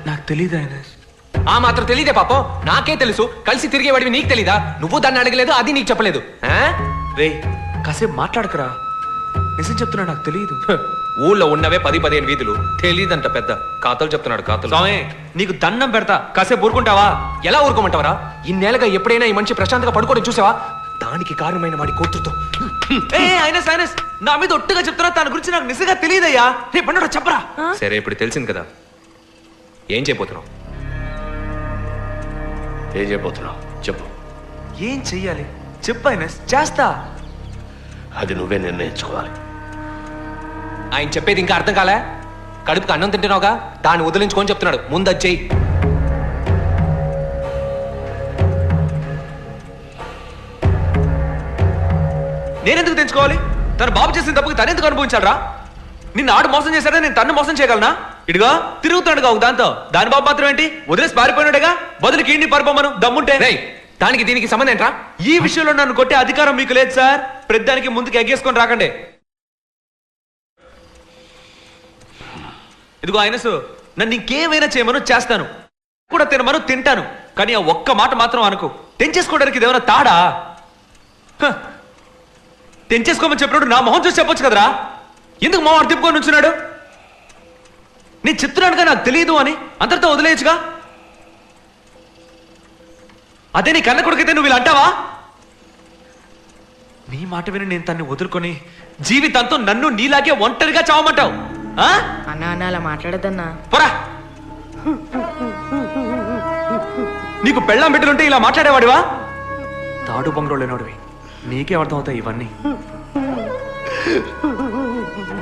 నాకు తెలీదా ఆ మాత్రం తెలీదే పాపం. నాకే తెలుసు. కలిసి తిరిగేవాడివి నీకు తెలీదా? నువ్వు దాన్ని అడగలేదు, అది నీకు చెప్పలేదు. రే కాసేపు మాట్లాడకరా. నిజం చెప్తున్నా, నాకు తెలియదు. ఊళ్ళో ఉన్నవే 10-15 వీధులు, తెలీదంట పెద్ద కాతలు చెప్తున్నాడు. కాతలు స్వామి నీకు దండం పెడతా, కాసేపు ఊరుకుంటావా? ఎలా ఊరుకోమంటావరా? ఇన్నేళ్ళగా ఎప్పుడైనా ఈ మనిషి ప్రశాంతంగా పడుకోవడం చూసావా? దానికి కారణమైన వాడి కూతురుతో. నా మీద ఒట్టుగా చెప్తున్నా, తన గురించి నాకు నిజంగా తెలియదయ్యా. రే పండు చెప్పరా. సరే ఇప్పుడు తెలిసింది కదా, ఏం చేయబోతున్నావు? ఏం చేయబోతున్నావు చెప్పు. ఏం చెయ్యాలి చెప్పు ఐనస్, చేస్తా. అది నువ్వే నిర్ణయించుకోవాలి. ఆయన చెప్పేది ఇంకా అర్థం కాలే? కడుపుకి అన్నం తింటున్నావుగా, దాన్ని వదిలించుకొని చెప్తున్నాడు. ముందు అది చెయ్యి. నేనెందుకు తెచ్చుకోవాలి? తను బాబు చేసిన తప్పుకి తనెందుకు అనుభవించాలరా? నిన్ను ఆడు మోసం చేశాడా, నేను తన్ను మోసం చేయగలనా? ఇడిగా తిరుగుతున్నాడుగా ఒక దాంతో. దాని బాబు మాత్రం ఏంటి, వదిలేసి పారిపోయినాడుగా. బదులు కీడిని పారిపోమను దమ్ముంటే. దానికి దీనికి సంబంధం ఏంట్రా? ఈ విషయంలో నన్ను కొట్టే అధికారం మీకు లేదు సార్. ప్రతిదానికి ముందుకు ఎగ్గేసుకొని రాకండి. ఇదిగో ఆయనసు, నన్ను ఇంకేమైనా చేయమను చేస్తాను, కూడా తినమను తింటాను. కానీ ఆ ఒక్క మాట మాత్రం అనుకో. తెంచేసుకోవడానికి ఇదేమైనా తాడా? తెంచేసుకోమని చెప్పినప్పుడు నా మొహం చూసి చెప్పొచ్చు కదరా. ఎందుకు మొహం అర్థిప్పుకొని ఉంచున్నాడు? నేను చెప్తున్నానుగా నాకు తెలియదు అని, అందరితో వదిలేయచ్చుగా. అదే నీ కన్న కొడుకైతే నువ్వు ఇలా అంటావా? నీ మాట విని నేను తన్ని వదులుకొని జీవితంతో నన్ను నీలాగే ఒంటరిగా చావమంటావు? అన్నా అన్న అలా మాట్లాడద్దన్నా. పోరా. నీకు పెళ్ళాం బిడ్డలుంటే ఇలా మాట్లాడేవాడివా? తాడు బొంగరోళ్ళు లేనోడివి, నీకే అర్థం అవుతాయి ఇవన్నీ.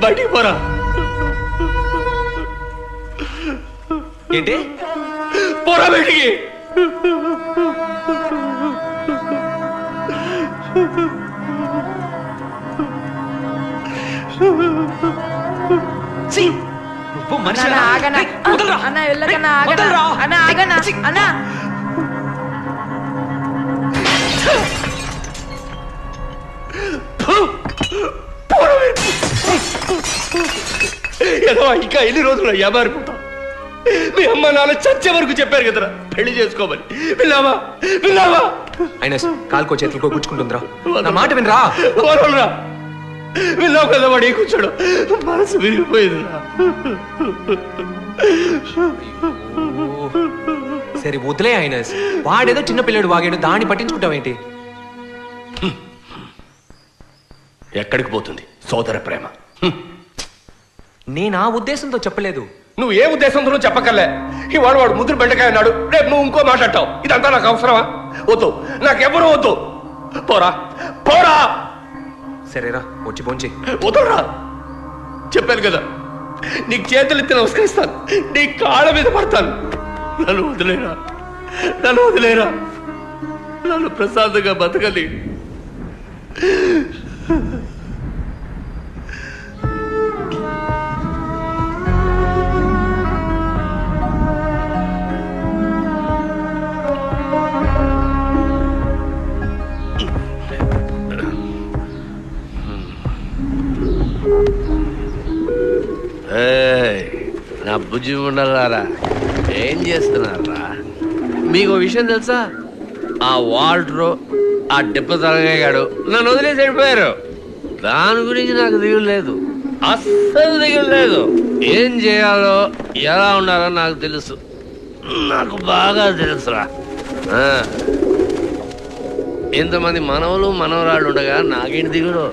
బయటికి పోరా. ఏంటి పోరా బయటికి. నువ్వు మనిషి అన్న వెళ్ళకన్నా, ఆగనా అన్న, ఆగనా అన్న. ఇంకా ఎన్ని రోజులు వ్యాపారిపోతాం? మీ అమ్మ నాన్న చచ్చే వరకు చెప్పారు కదరా పెళ్లి చేసుకోమని. విన్నావా? విన్నావా? అయినా కాలుకో చేతులకో గుచ్చుకుంటుందిరా. నా మాట వినరా. విన్నావు కదా వాడు కూర్చోడు. మనసు విరిగిపోయిందిరా. సరే వదిలే అయినా. వాడేదో చిన్న పిల్లడు వాగాడు, దాన్ని పట్టించుకుంటావేంటి? ఎక్కడికి పోతుంది సోదర ప్రేమ? నేను ఆ ఉద్దేశంతో చెప్పలేదు. నువ్వు ఏ ఉద్దేశంతో చెప్పకలే. ఇవాళ వాడు ముద్దురు బెండకాయ అన్నాడు, రేపు నువ్వు ఇంకో మాట్లాడతావు. ఇదంతా నాకు అవసరమా? వద్దు, నాకెవరూ వద్దు. పోరా పోరా. సరేరా వచ్చి పోంచి. వదలరా. చెప్పాను కదా, నీకు చేతులు ఎత్తి నమస్కరిస్తాను, నీ కాళ్ళ మీద పడతాను. నన్ను వదిలేరా, నన్ను వదిలేరా. నన్ను ప్రశాంతంగా బతకలి. నా బుజ్జి ఉండాలారా, ఏం చేస్తున్నారా? మీకు విషయం తెలుసా? ఆ వాల్టరు, ఆ డిప్ప తలగాడు నన్ను వదిలేసి వెళ్ళిపోయారు. దాని గురించి నాకు దిగులు లేదు, అస్సలు దిగులు లేదు. ఏం చేయాలో ఎలా ఉండాలో నాకు తెలుసు, నాకు బాగా తెలుసురా. ఇంతమంది మనవలు మనవరాళ్ళు ఉండగా నాకేంటి దిగులు?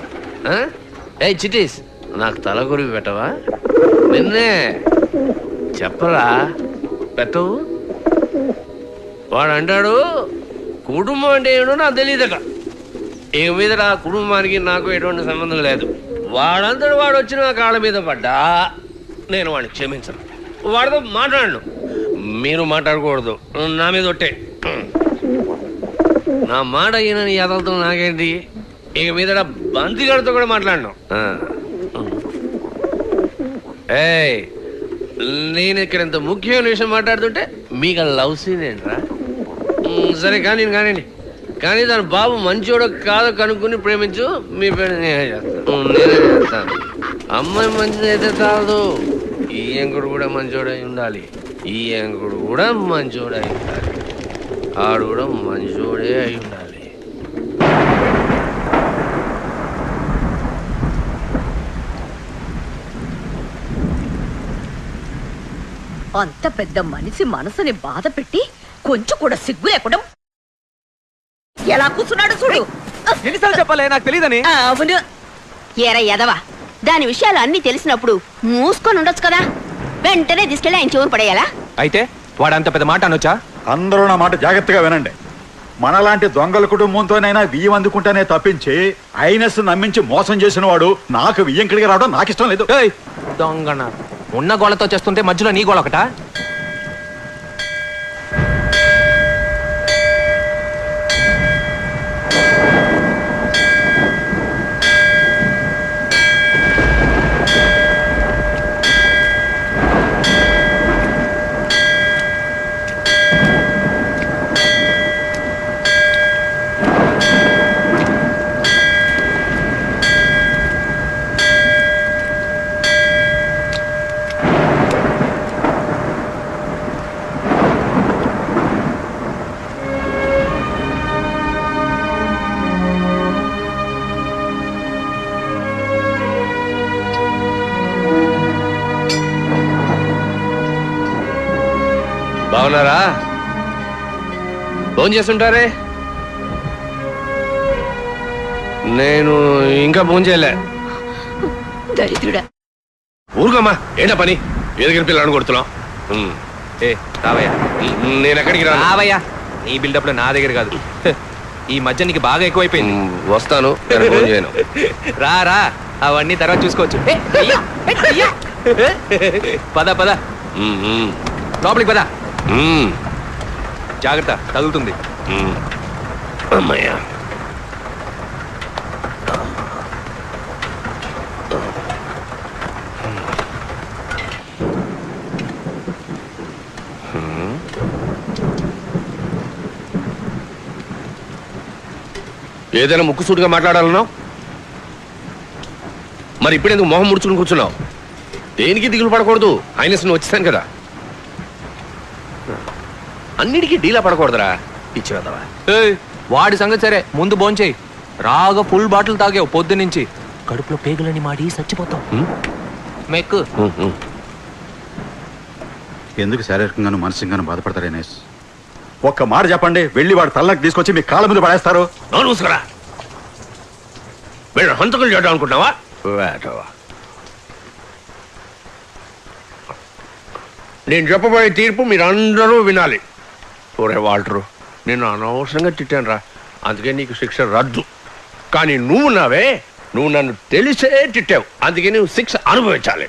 ఏ చిటీస్, నాకు తల కొరికి పెట్టవా? నిన్నే చెప్పరా పెట్టవు. వాడు అంటాడు కుటుంబం అంటే ఏమిటో నాకు తెలియదట. ఇక మీద ఆ కుటుంబానికి నాకు ఎటువంటి సంబంధం లేదు. వాడంతటి వాడు వచ్చి నా కాళ్ళ మీద పడ్డా నేను వాడిని క్షమించను, వాడితో మాట్లాడను. మీరు మాట్లాడకూడదు, నా మీద ఒట్టే. నా మాట అయిన యాదలతో నాకేంటి? ఇక మీద బంతిగాడితో కూడా మాట్లాడను. ఏయ్, నేను ఇక్కడ ఇంత ముఖ్యమైన విషయం మాట్లాడుతుంటే మీకు లవ్ సీన్ ఏంట్రా? సరే కానీ కానివ్వండి కానీ తన బాబు మంచోడో కాదో కనుక్కుని ప్రేమించు, మీ పేరు నేనే చేస్తాను. అమ్మాయి మంచిది అయితే చాలదు, ఈ ఎంకుడు కూడా మంచోడై ఉండాలి. ఈ ఎంకుడు కూడా మంచోడై ఉండాలి. ఆడు కూడా మంచోడే అయి ఉండాలి. అంత పెద్ద మనిషి మనసుని బాధ పెట్టి కొంచెం కూడా సిగ్గు లేకుండా ఎలా కూర్చున్నాడు చూడు. ఎన్నిసార్లు చెప్పాలి నాకు తెలియదని? అవును. ఏరా యదవా, దాని విషయాలు అన్ని తెలిసినప్పుడు మూసుకొని ఉండొచ్చు కదా. వెంటనే తీసుకెళ్ళి ఆయన చెవును పడేయాలా? అయితే వాడు అంత పెద్ద మాట అనొచ్చా? అందరూ నా మాట జాగ్రత్తగా వినండి. మనలాంటి దొంగల కుటుంబంతోనైనా బియ్యం అందుకుంటానే తప్పించి ఐనస్ నమ్మించి మోసం చేసిన వాడు నాకు బియ్యం కడిగి రావడం నాకు ఇష్టం లేదు. దొంగన ఉన్న గోళతో చేస్తుంటే మధ్యలో నీ గోళ ఒకటా? బాగున్నారా? ఫోన్ చేస్తుంటారే? నేను ఇంకా ఫోన్ చేయలే. దరిద్రుడా. ఊరుకోమ్మా, ఏంటా పని? ఎదుగిన పిల్లని కొడుతున్నాం. ఏ రావయ్యా. నేను ఎక్కడికి రావయ్యా. నీ బిల్డప్ లో నా దగ్గర కాదు, ఈ మధ్య నీకు బాగా ఎక్కువైపోయింది. వస్తాను, ఫోన్ చేయను. రా రా, అవన్నీ తర్వాత చూసుకోవచ్చు. పద పద, లోపలికి పద. జాగ్రత్త, తగులుతుంది. అమ్మయ్యా. ఏదైనా ముక్కుసూటిగా మాట్లాడాలన్నావు, మరి ఇప్పుడు ఎందుకు మొహం ముడుచుకుని కూర్చున్నావు? దేనికి దిగులు పడకూడదు, ఆయనస్ నువ్వు వచ్చేసాను కదా. అన్నిటికీ డీలా పడకూడదురా, ఇచ్చేద్దావా? వాడి సంగతి సరే, ముందు భోంచేయి. రాగా ఫుల్ బాటిల్ తాగావు పొద్దు నుంచి, కడుపులో పేగులని మాడి చచ్చిపోతావు. మెక్కు. ఎందుకు శారీరకంగాను మానసికంగాను బాధపడతారు ఐనస్? ఒక్క మాట చెప్పండి, వెళ్ళి వాడు తలనకు తీసుకొచ్చి మీ కాళ్ళ మీద పడేస్తారు. నోరు మూసుకురా. వీళ్ళు హంతకులు చేయడం అనుకుంటున్నావా? నేను చెప్పబోయే తీర్పు మీరు అందరూ వినాలి. ఒరే వాల్టరు, నేను అనవసరంగా తిట్టాను రా, అందుకే నీకు శిక్ష రద్దు. కానీ నువ్వు నావే, నువ్వు నన్ను తెలిసే తిట్టావు, అందుకే నువ్వు శిక్ష అనుభవించాలి.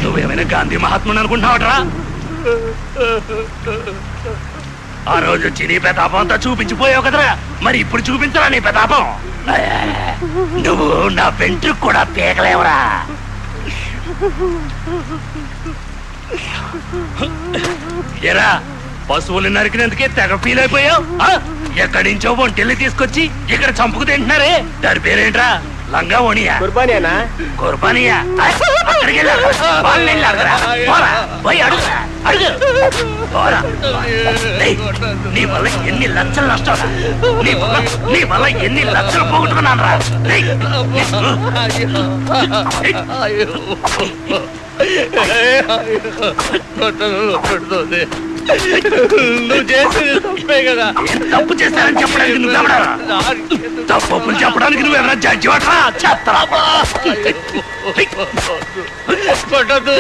నువ్వేమైనా గాంధీ మహాత్ముని అనుకుంటున్నావట్రా? ఆ రోజు వచ్చి నీ ప్రతాపం అంతా చూపించిపోయావు కదరా, మరి ఇప్పుడు చూపించరా నీ ప్రతాపం? నువ్వు నా వెంట్రుకు కూడా పీకలేవరా. ఎరా, పశువులు నరికినందుకే తెగ ఫీల్ అయిపోయావు. ఎక్కడి నుంచో ఒంటెల్ని తీసుకొచ్చి ఇక్కడ చంపుకు తింటున్నారే, దాని పేరేంట్రా? లంగా ఓనియా? కుర్బానియానా? కుర్బానియా? అక్కడికి వెళ్ళారా? వాళ్ళని వెళ్ళారా? పోరా, పోయి అడుగురా, అడుగు. పోరా. నీ వల్ల ఎన్ని లక్షలు నష్టం, నీ వల్ల ఎన్ని లక్షలు పోగొట్టుకున్నాను రా. నువ్వు చేసేది తప్పే కదా. తప్పు చేస్తానని చెప్పడానికి నువ్వు ఎవడా? తప్పు చెప్పడానికి నువ్వు ఎవరైనా జడ్జి వాటరా? చెప్తారా? కొట్టదు.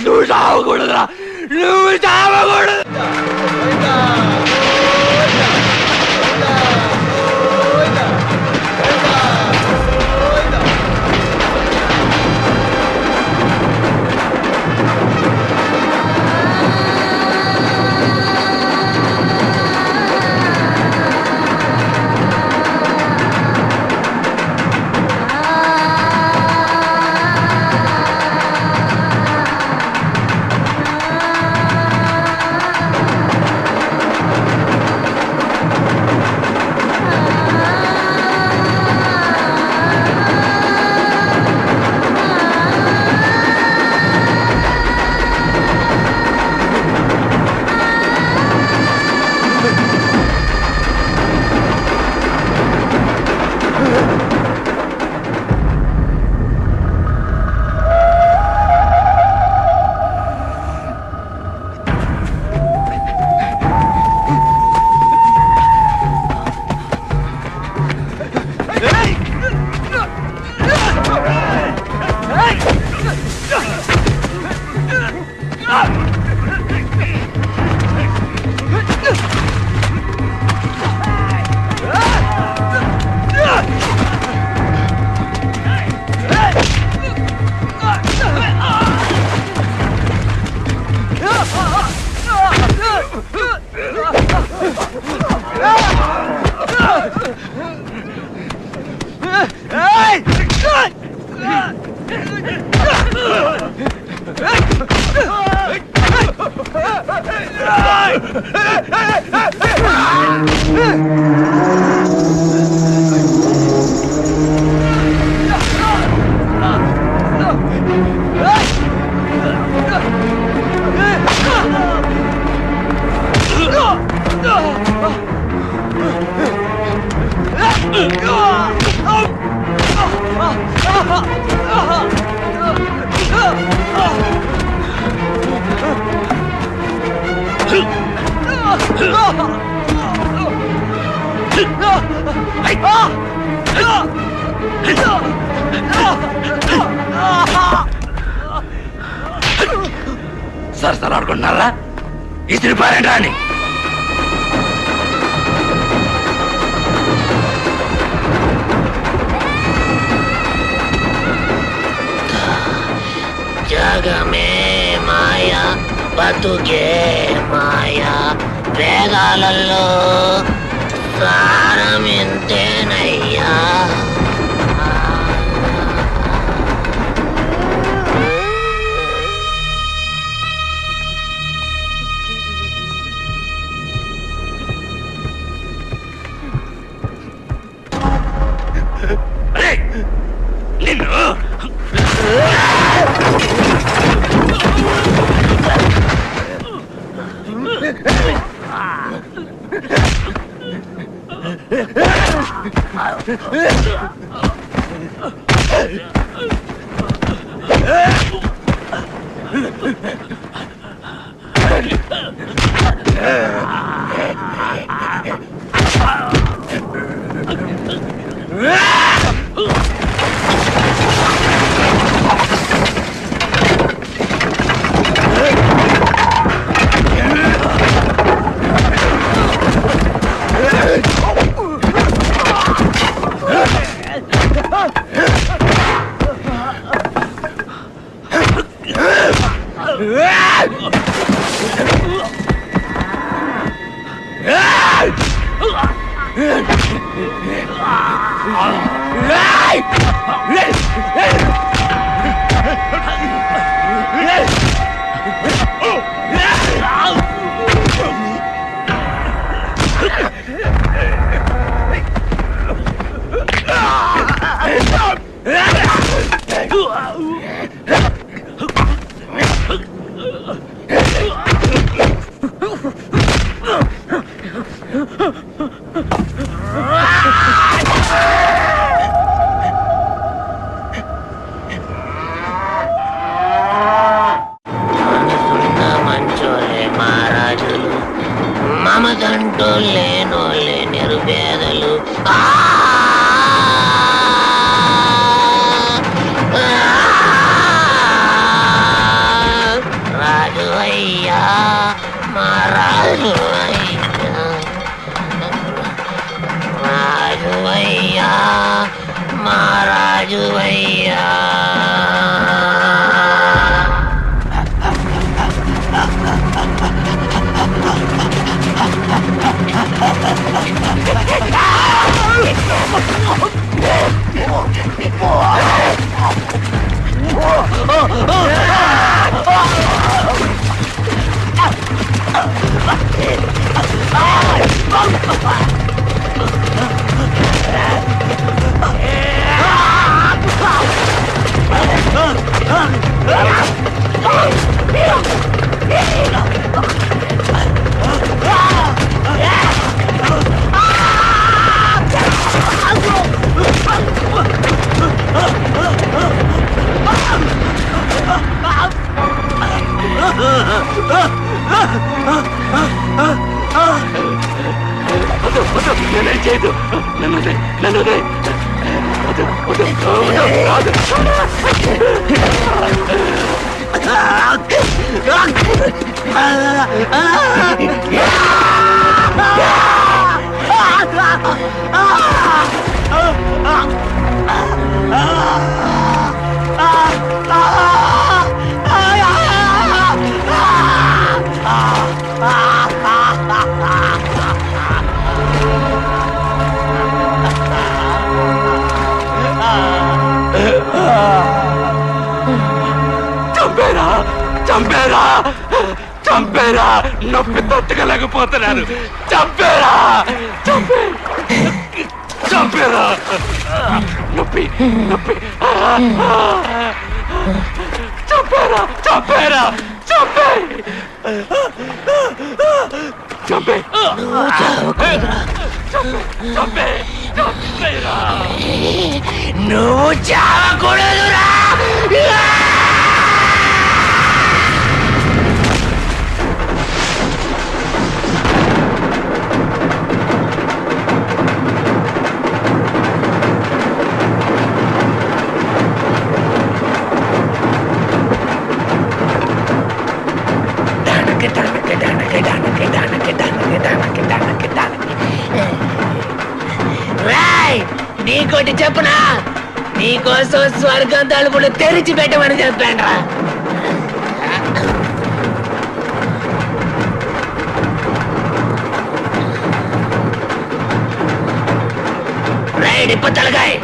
నువ్వు చావకూడదురా, నువ్వు చావకూడదు. సరసలాడుకుంటున్నారా ఇసిరి పారేంట్రా అని జగమే మాయా బతుకే మాయా వేదాలలో సారం ఇంతేనయ్యా నిన్ను మంచోలే మహారాజులు మమదంటూ లేనోలే నిరుపేదలు రాజు అయ్యా మా రాజు అయ్యా రాజు అయ్యా మా రాజు అయ్యా నేనేం చేయదు నన్ను చంపేరా చంపేరా చంపేరా నొప్పి తట్టుకోలేకపోతున్నాను చంపేరా చంపేరా నొప్పి నొప్పి చంపేరా చంపేరా చంపే చంపే చంపే చంపేరా నువ్వు చావకూడదురా నీకోటి చెప్పునా నీకోసం స్వర్గం తలుపులు తెరిచి పెట్టమని చెప్పాను రా రైడ్ తలగాయ్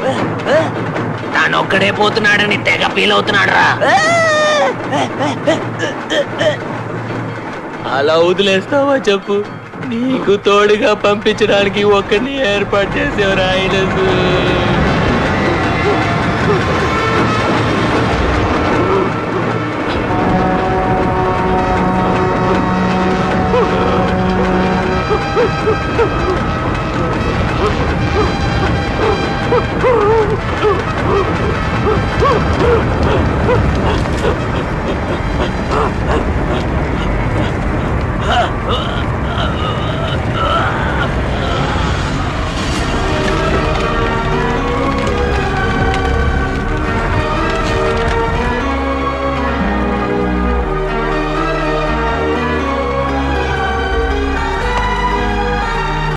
తానొక్కడే పోతున్నాడని తెగ ఫీల్ అవుతున్నాడు రా అలా వదిలేస్తావా చెప్పు నీకు తోడుగా పంపించడానికి ఒక్కరిని ఏర్పాటు చేసేవారు ఆయన